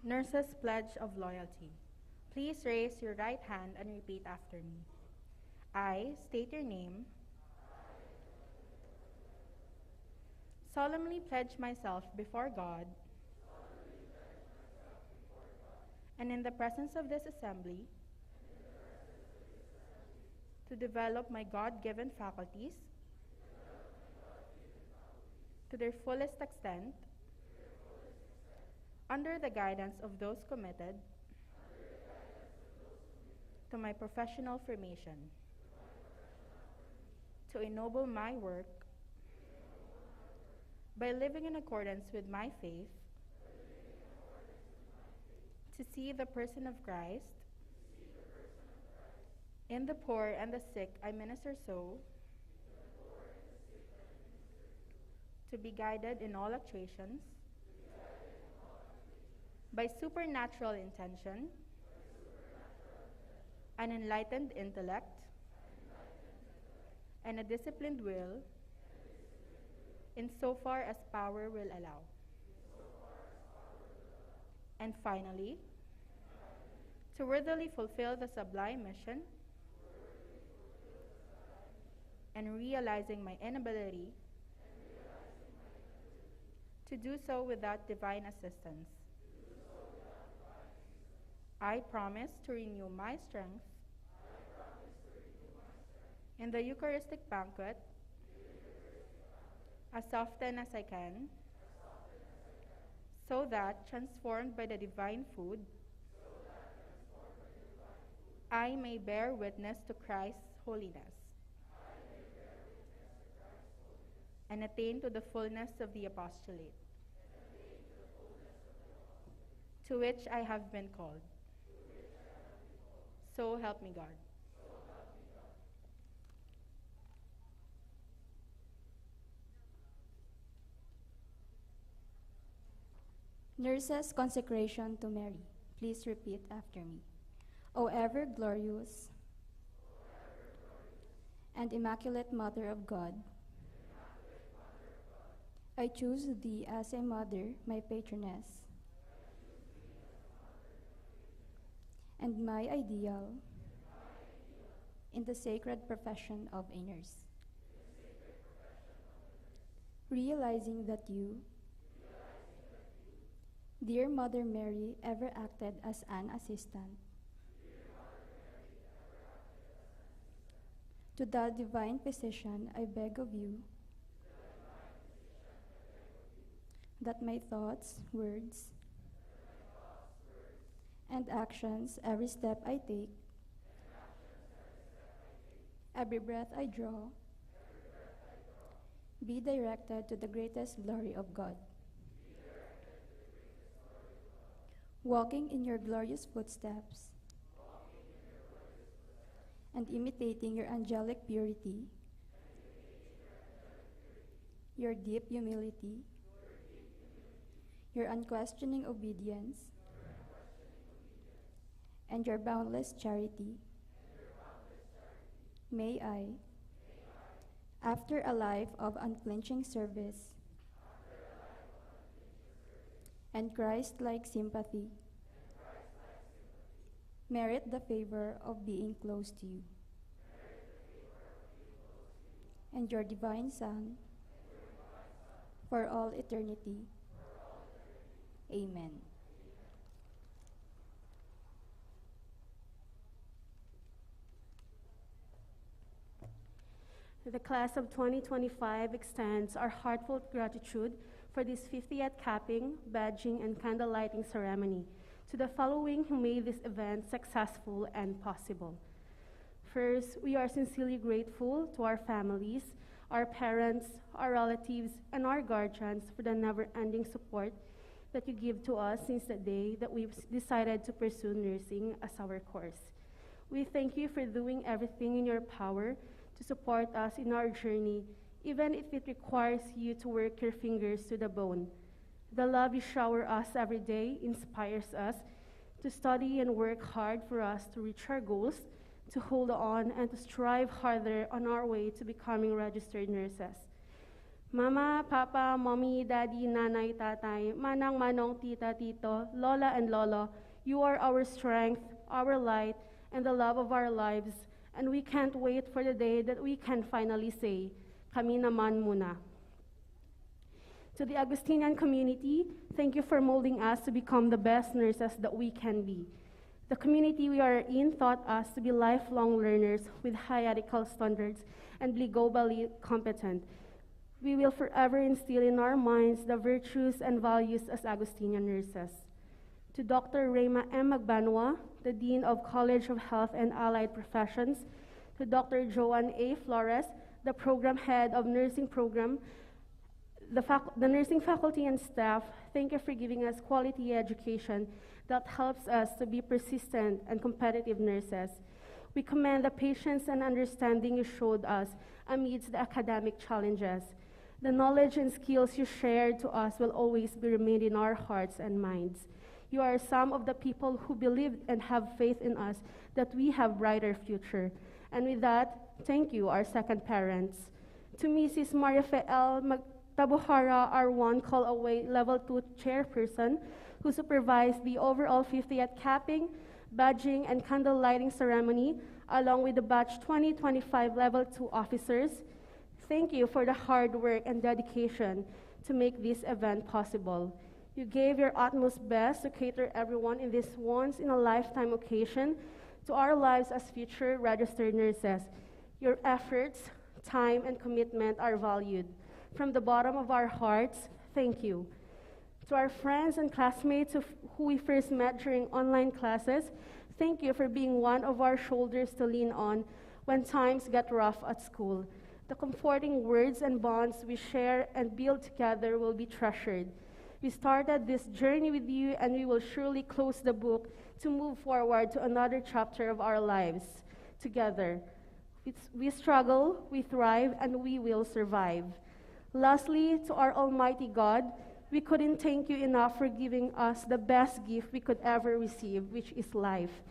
Nurses' Pledge of Loyalty. Please raise your right hand and repeat after me. I state your name. Solemnly pledge myself before God and in the presence of this assembly to develop my God-given faculties to their fullest extent under the guidance of those committed to my professional formation, to ennoble my work by living in accordance with my faith, to see the person of Christ in the poor and the sick I minister so, to be guided in all actuations by supernatural intention, an enlightened intellect, and a disciplined will, insofar as power will allow. And finally, to worthily fulfill the sublime mission and realizing my inability to do so without divine assistance, I promise to renew my strength in the Eucharistic banquet as often as I can, so that, transformed by the divine food, I may bear witness to Christ's holiness and attain to the fullness of the apostolate, to which I have been called. So help me God. Nurses' Consecration to Mary. Please repeat after me. O ever glorious and immaculate Mother of God, I choose thee as a mother, my patroness, and my ideal in the sacred profession of a nurse. Realizing that you, dear Mother Mary, ever acted as an assistant to the divine physician, I beg of you that my thoughts, words, and actions, every step I take, every breath I draw, be directed to the greatest glory of God. Walking in your glorious footsteps and imitating your angelic purity, your deep humility, your unquestioning obedience, and your boundless charity, may I, after a life of unflinching service and Christ-like sympathy, merit the favor of being close to you and your divine Son for all eternity. Amen. The class of 2025 extends our heartfelt gratitude for this 50th capping, badging, and candle lighting ceremony to the following who made this event successful and possible. First, we are sincerely grateful to our families, our parents, our relatives, and our guardians for the never-ending support that you give to us since the day that we've decided to pursue nursing as our course. We thank you for doing everything in your power to support us in our journey, even if it requires you to work your fingers to the bone. The love you shower us every day inspires us to study and work hard for us to reach our goals, to hold on, and to strive harder on our way to becoming registered nurses. Mama, Papa, Mommy, Daddy, Nanay, Tatay, Manang, Manong, Tita, Tito, Lola, and Lolo, you are our strength, our light, and the love of our lives, and we can't wait for the day that we can finally say, Kami naman muna. To the Augustinian community, thank you for molding us to become the best nurses that we can be. The community we are in taught us to be lifelong learners with high ethical standards and be globally competent. We will forever instill in our minds the virtues and values as Augustinian nurses. To Dr. Rema M. Magbanwa, the Dean of College of Health and Allied Professions, to Dr. Joanne A. Flores, the Program Head of Nursing Program, the nursing faculty and staff, thank you for giving us quality education that helps us to be persistent and competitive nurses. We commend the patience and understanding you showed us amidst the academic challenges. The knowledge and skills you shared to us will always be remained in our hearts and minds. You are some of the people who believe and have faith in us that we have brighter future. And with that, thank you, our second parents. To Mrs. Maria L. Tabuhara, our one call away Level 2 chairperson, who supervised the overall 50th capping, badging, and candle lighting ceremony, along with the batch 2025 Level 2 officers. Thank you for the hard work and dedication to make this event possible. You gave your utmost best to cater everyone in this once-in-a-lifetime occasion to our lives as future registered nurses. Your efforts, time, and commitment are valued. From the bottom of our hearts, thank you. To our friends and classmates who we first met during online classes, thank you for being one of our shoulders to lean on when times get rough at school. The comforting words and bonds we share and build together will be treasured. We started this journey with you, and we will surely close the book to move forward to another chapter of our lives together. We struggle, we thrive, and we will survive. Lastly, to our Almighty God, we couldn't thank you enough for giving us the best gift we could ever receive, which is life.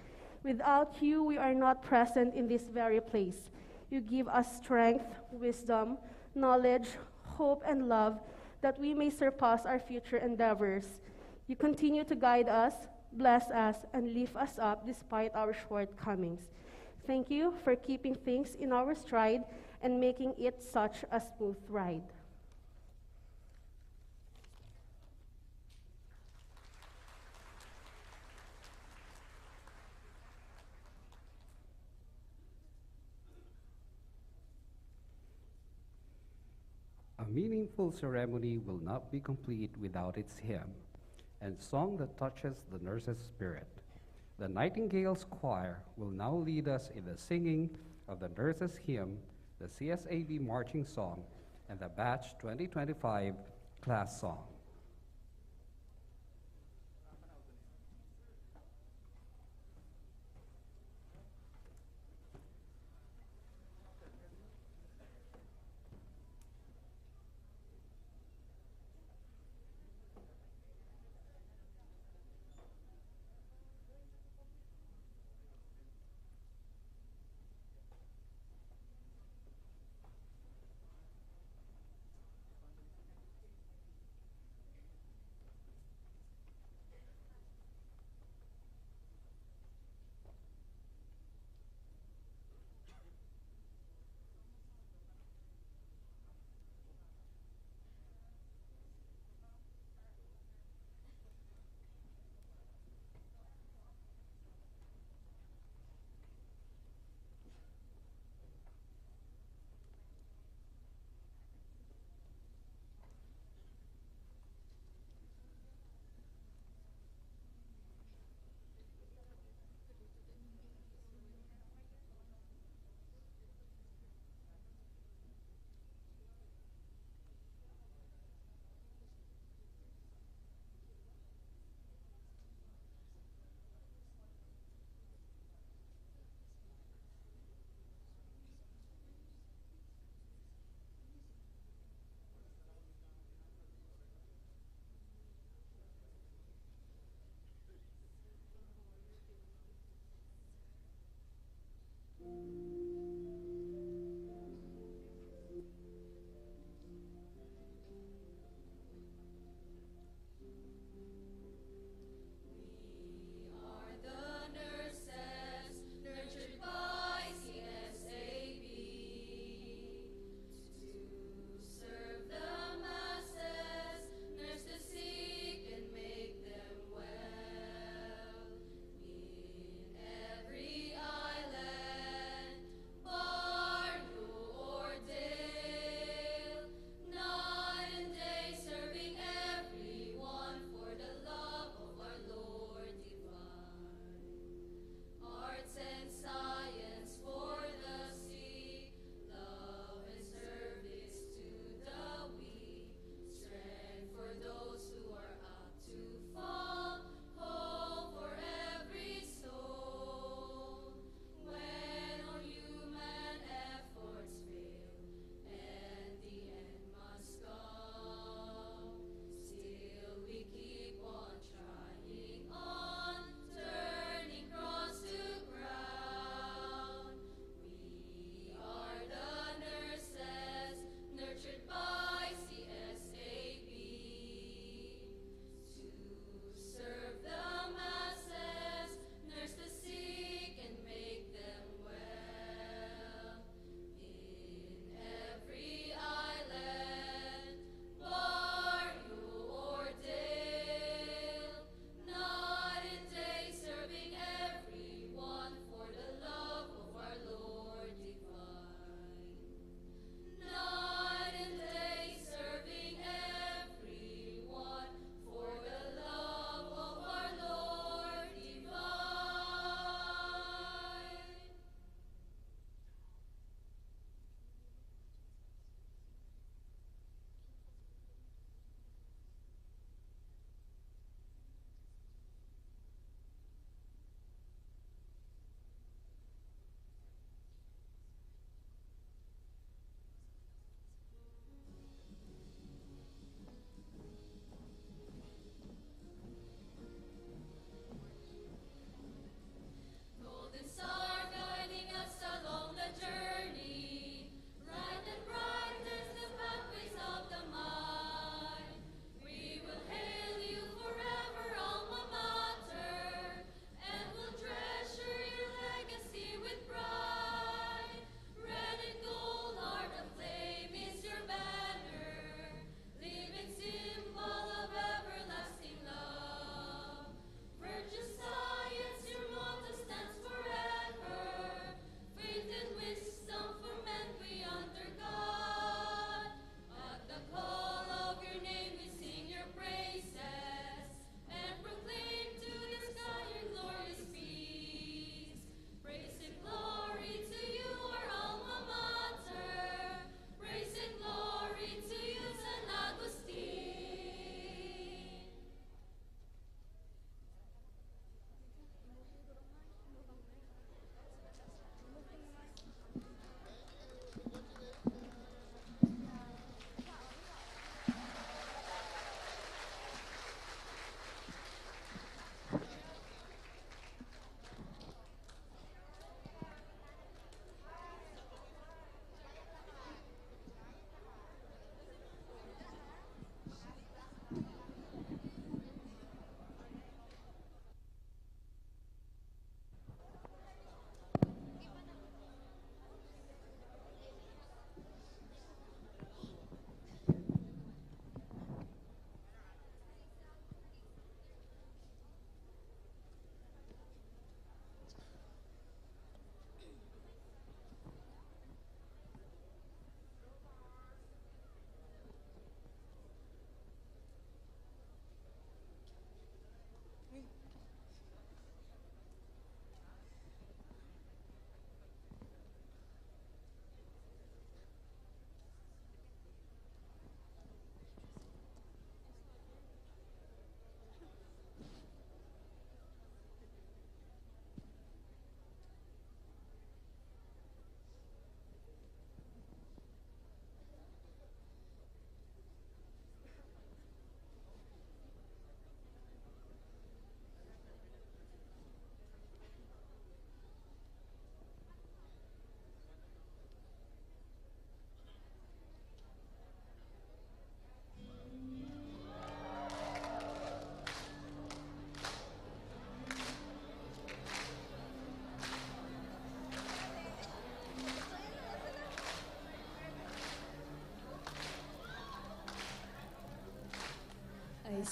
Without you, we are not present in this very place. You give us strength, wisdom, knowledge, hope, and love that we may surpass our future endeavors. You continue to guide us, bless us, and lift us up despite our shortcomings. Thank you for keeping things in our stride and making it such a smooth ride. A meaningful ceremony will not be complete without its hymn and song that touches the nurse's spirit. The Nightingale's Choir will now lead us in the singing of the nurse's hymn, the CSAB marching song, and the Batch 2025 class song.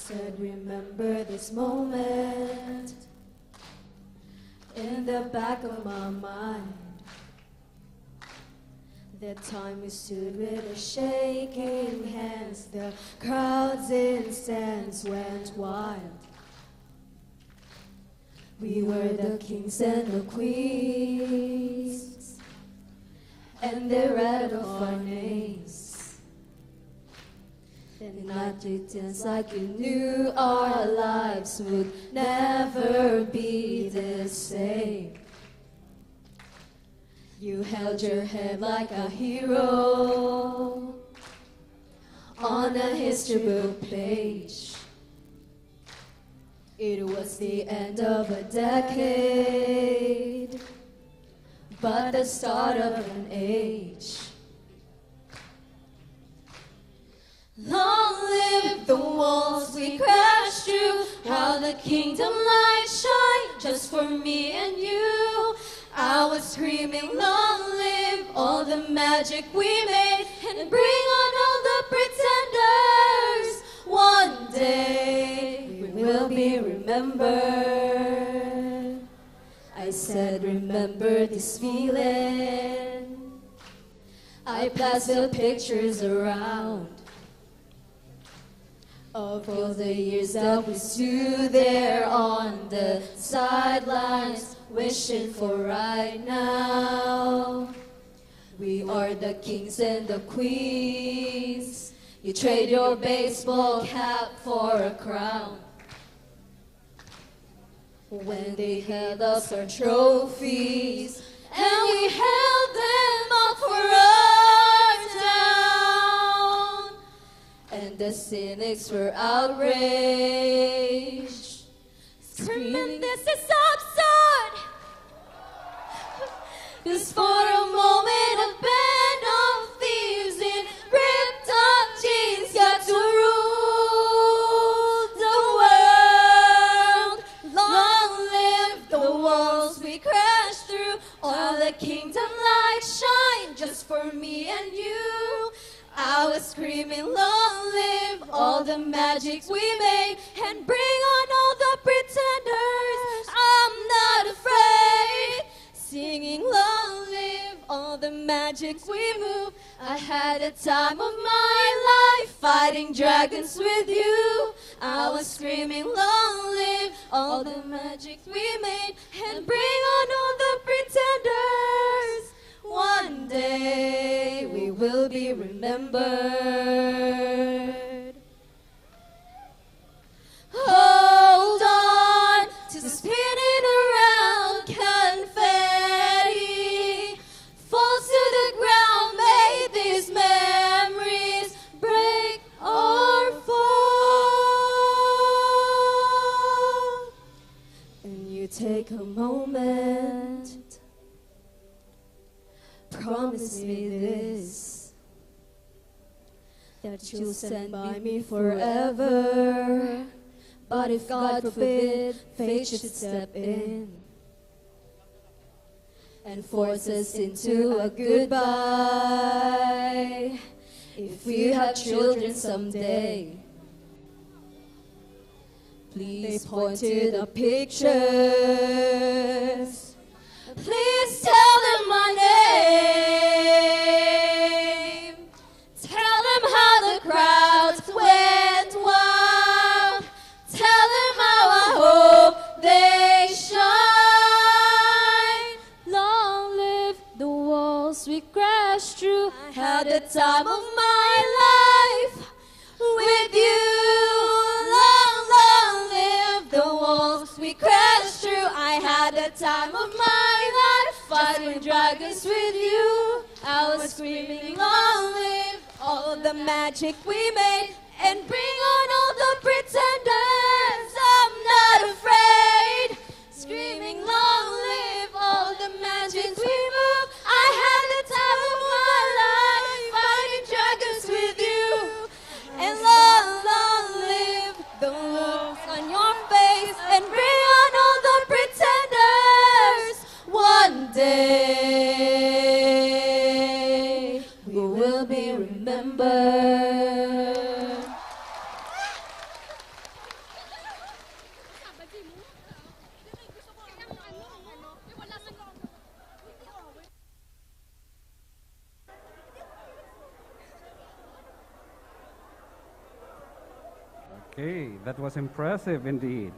said, remember this moment in the back of my mind. That time we stood with our shaking hands, the crowds in stands went wild. We were the kings and the queens, and they read off our names. And not to dance like you knew our lives would never be the same. You held your head like a hero on a history book page. It was the end of a decade, but the start of an age. Long live the walls we crashed through, how the kingdom light shine just for me and you. I was screaming, long live all the magic we made, and bring on all the pretenders. One day we will be remembered. I said, remember this feeling. I passed the pictures around of all the years that we stood there on the sidelines, wishing for right now. We are the kings and the queens. You trade your baseball cap for a crown. When they held us our trophies, and we held them up for our town, and the cynics were outraged, screaming, this is absurd. Just for a moment, a band of thieves in ripped up jeans got to rule the world. Long live the walls we crashed through, all the kingdom lights shine just for me and you. I was screaming, long live all the magics we made, and bring on all the pretenders. I'm not afraid, singing, long live all the magics we move. I had a time of my life fighting dragons with you. I was screaming, long live all the magics we made, and bring on all the pretenders. One day we will be remembered. Hold on to the spinning around confetti. Falls to the ground, may these memories break or fall. And you take a moment, promise me this, that you'll stand by me forever. But if God forbid fate should step in and force us into a goodbye, if we have children someday, please point to the pictures. Please tell them my name. Tell them how the crowds went wild. Tell them how I hope they shine. Long live the walls we crashed through. I had the time of my life with you. Long, long live the walls we crashed through. I had the time of my life fighting dragons with you. I was screaming, long live all the magic we made, and bring on all the pretenders. I'm not afraid, screaming, long live all the magic we move. I had the time of my life fighting dragons with you. And long, long live the looks on your face, and bring on all the pretenders. One day we will be remembered. Okay, that was impressive indeed.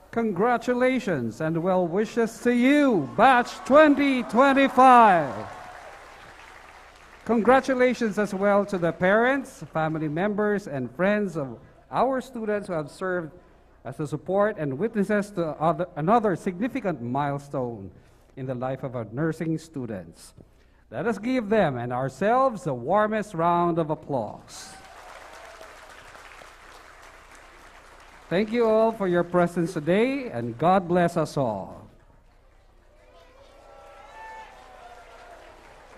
Congratulations and well wishes to you, Batch 2025. Congratulations as well to the parents, family members, and friends of our students who have served as the support and witnesses to another significant milestone in the life of our nursing students. Let us give them and ourselves the warmest round of applause. Thank you all for your presence today, and God bless us all.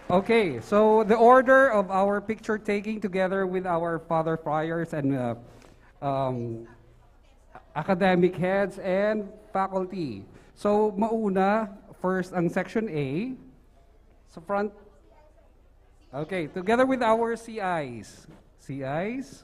Okay, so the order of our picture taking together with our Father Friars and academic heads and faculty. So mauna, first ang section A. So front. Okay, together with our CIs. CIs.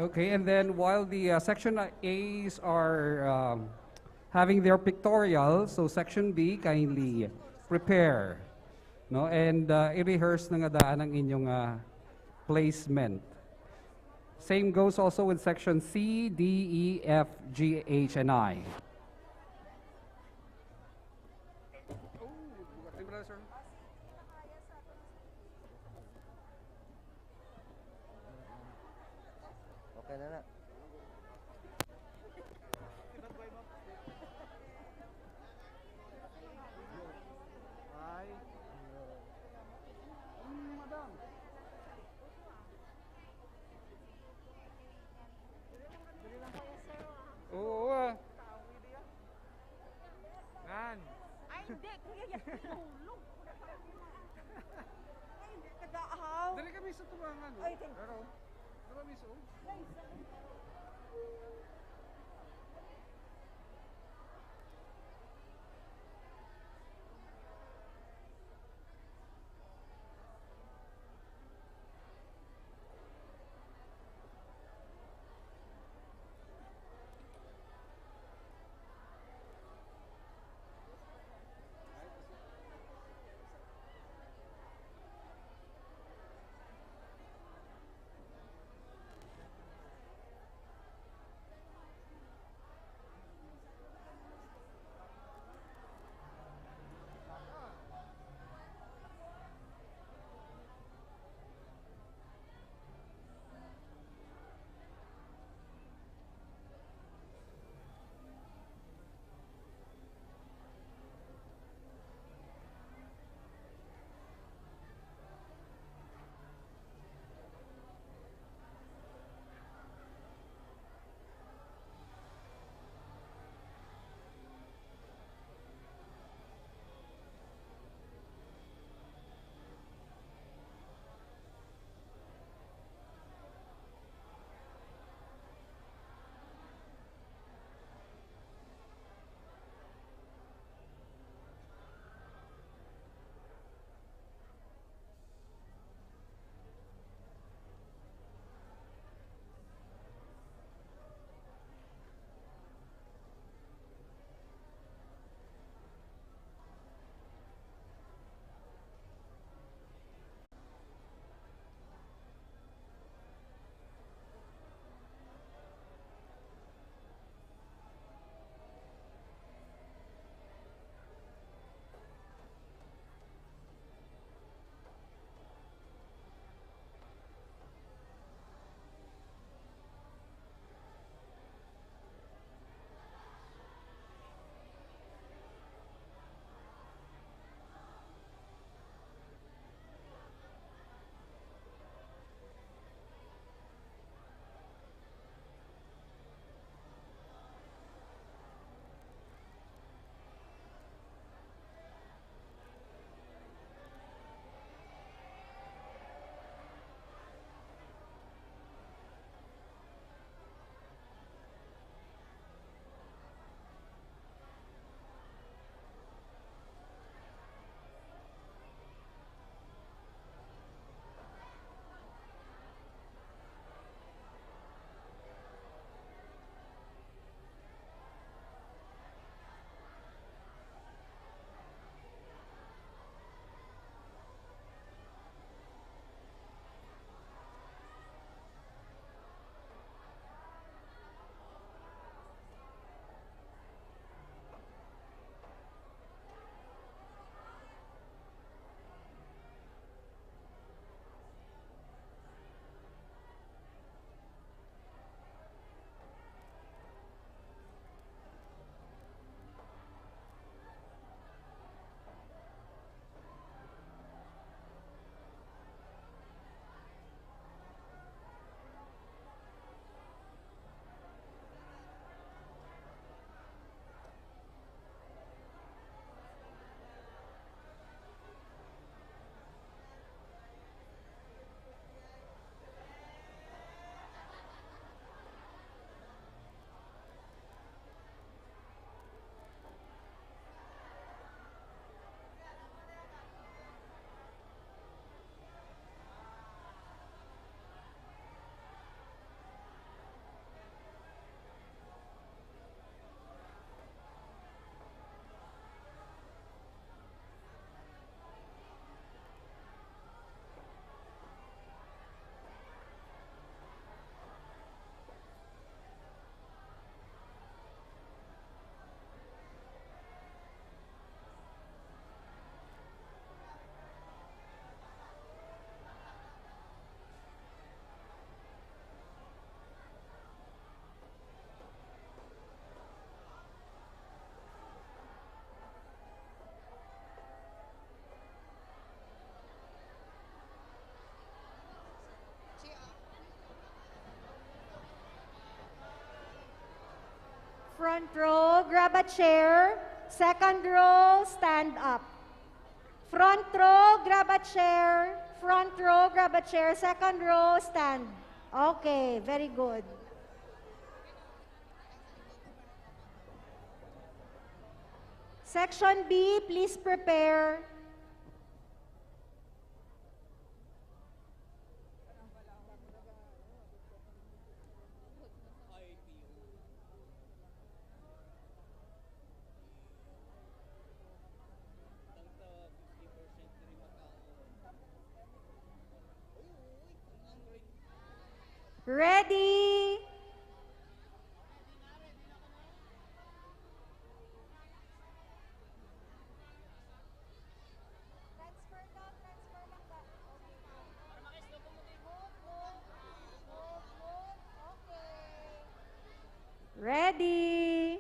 Okay, and then while the section A's are having their pictorial, so section B, kindly prepare, no, and i-rehearse na nga daan ang inyong placement. Same goes also with section C, D, E, F, G, H, and I. Okay na na. Oo. Yan. Ay, hindi. Kuya, tulog. Ay, hindi. Kadaahaw. Dali kami sa tuwangan. Ay, thank you. Pero, kami sa row, grab a chair. Second row, stand up. Front row, grab a chair. Front row, grab a chair. Second row, stand. Okay, very good. Section B, please prepare. Ready? Ready?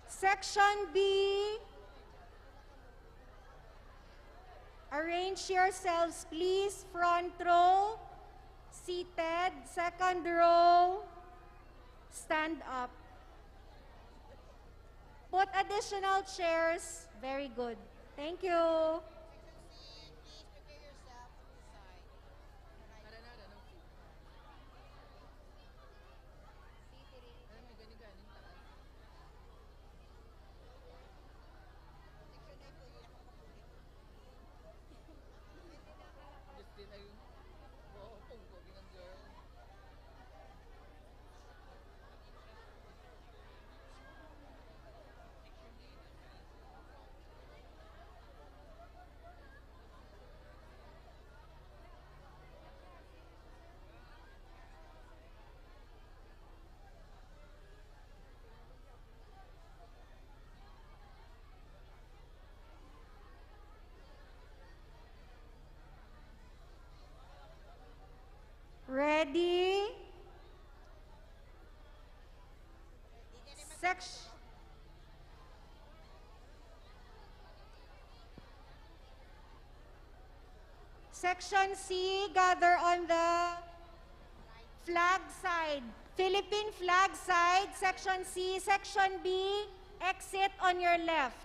Section B, arrange yourselves please. Front row, seated. Second row, stand up. Put additional chairs. Very good. Thank you. Ready? Section C, gather on the flag side. Philippine flag side, Section C. Section B, exit on your left.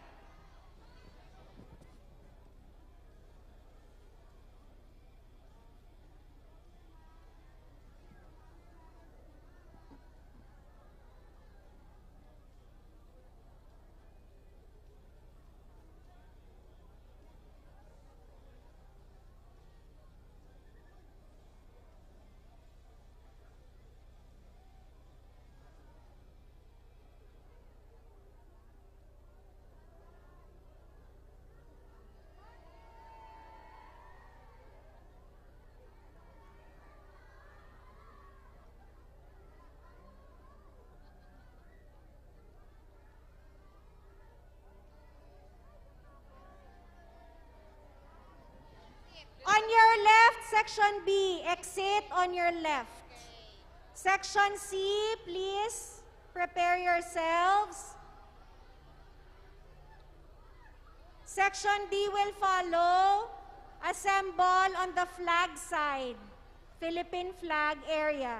On your left, Section B, exit on your left. Section C, please prepare yourselves. Section D will follow. Assemble on the flag side, Philippine flag area.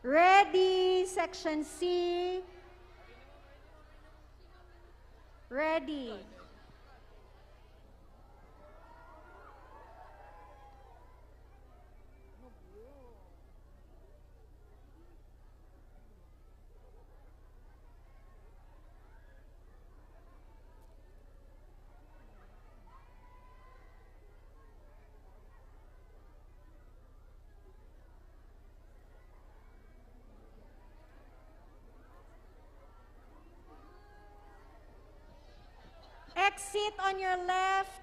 Ready, section C. Ready. Exit on your left.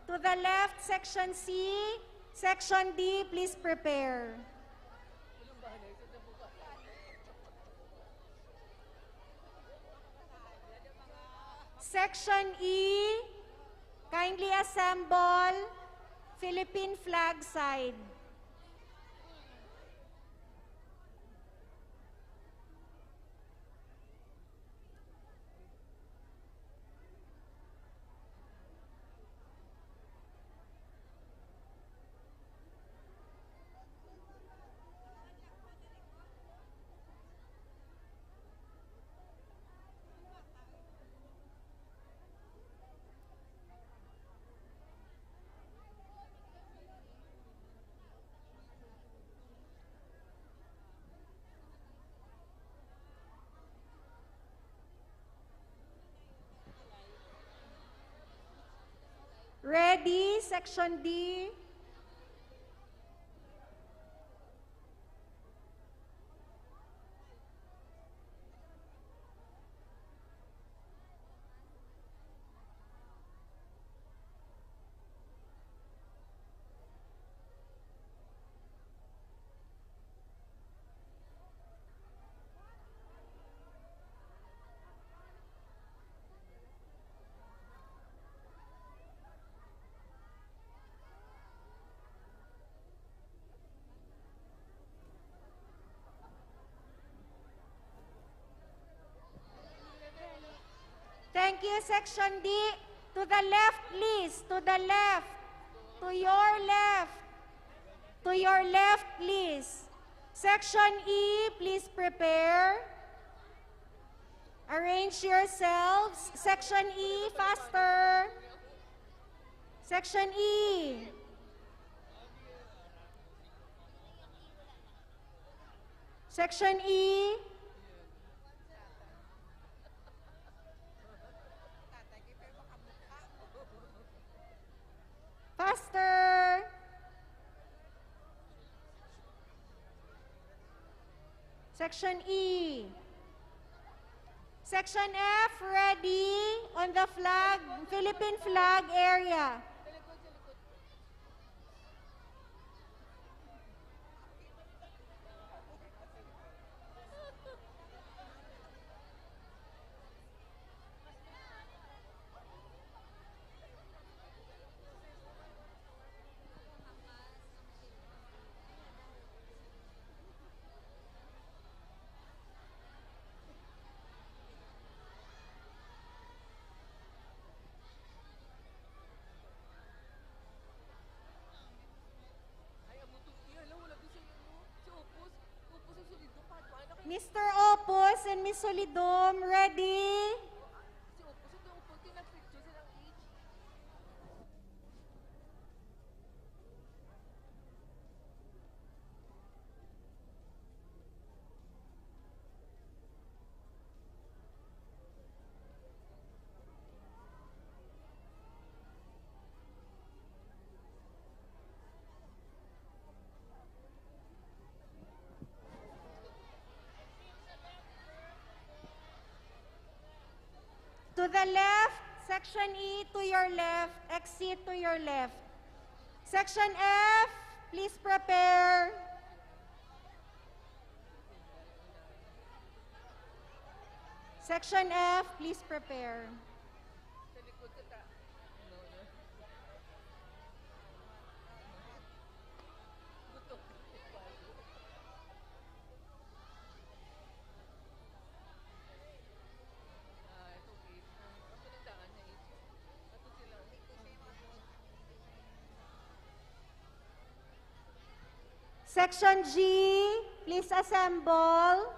To the left, section C. Section D, please prepare. Section E, kindly assemble. Philippine flag side. Ready, section D. Thank you, section D. To the left, please. To the left. To your left. To your left, please. Section E, please prepare. Arrange yourselves. Section E, faster. Section E. Section E. Faster. Section E. Section F, ready on the flag, Philippine flag area. Mr. Opus and Miss Solidum, ready? To the left, section E to your left, exit to your left. Section F, please prepare. Section F, please prepare. Section G, please assemble.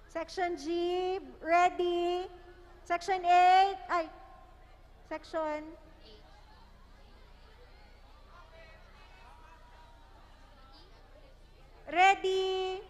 Section G, ready. Section 8, section ready.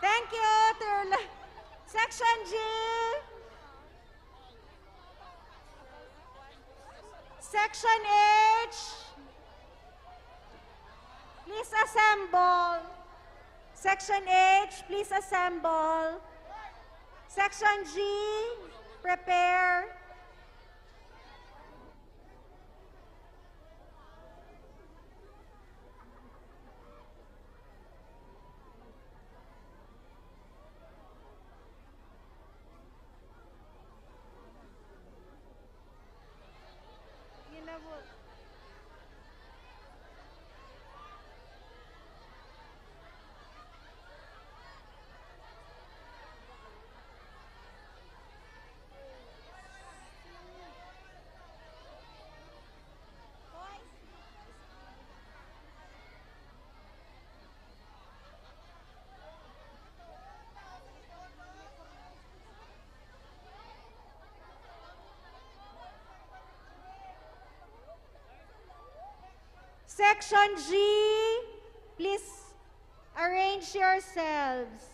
Thank you to Section G. Section H. Please assemble. Section H, please assemble. Section G, prepare. Section G, please arrange yourselves.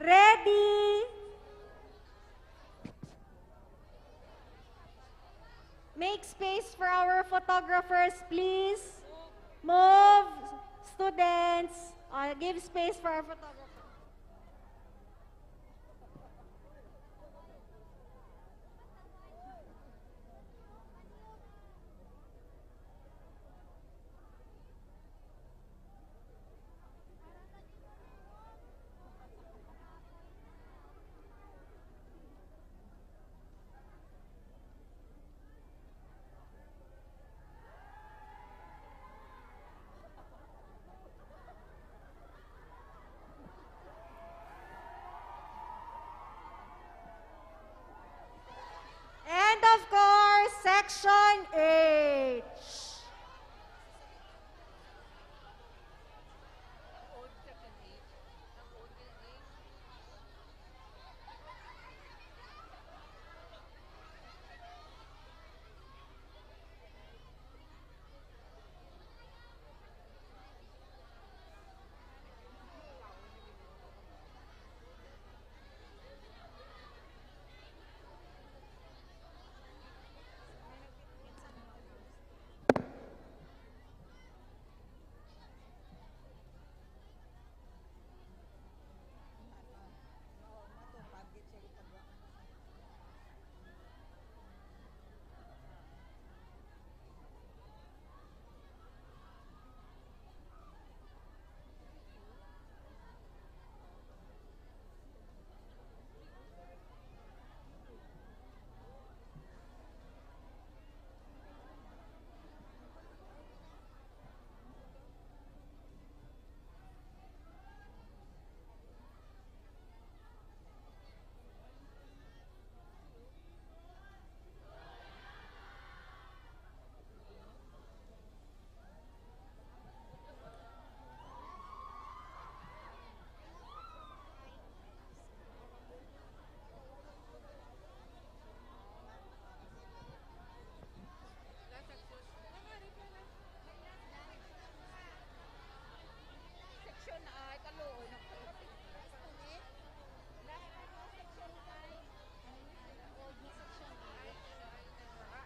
Ready? Make space for our photographers, please. Move, students. Give space for our photographers.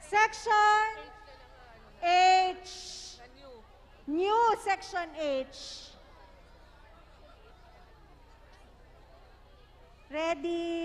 Section H. New Section H. Ready?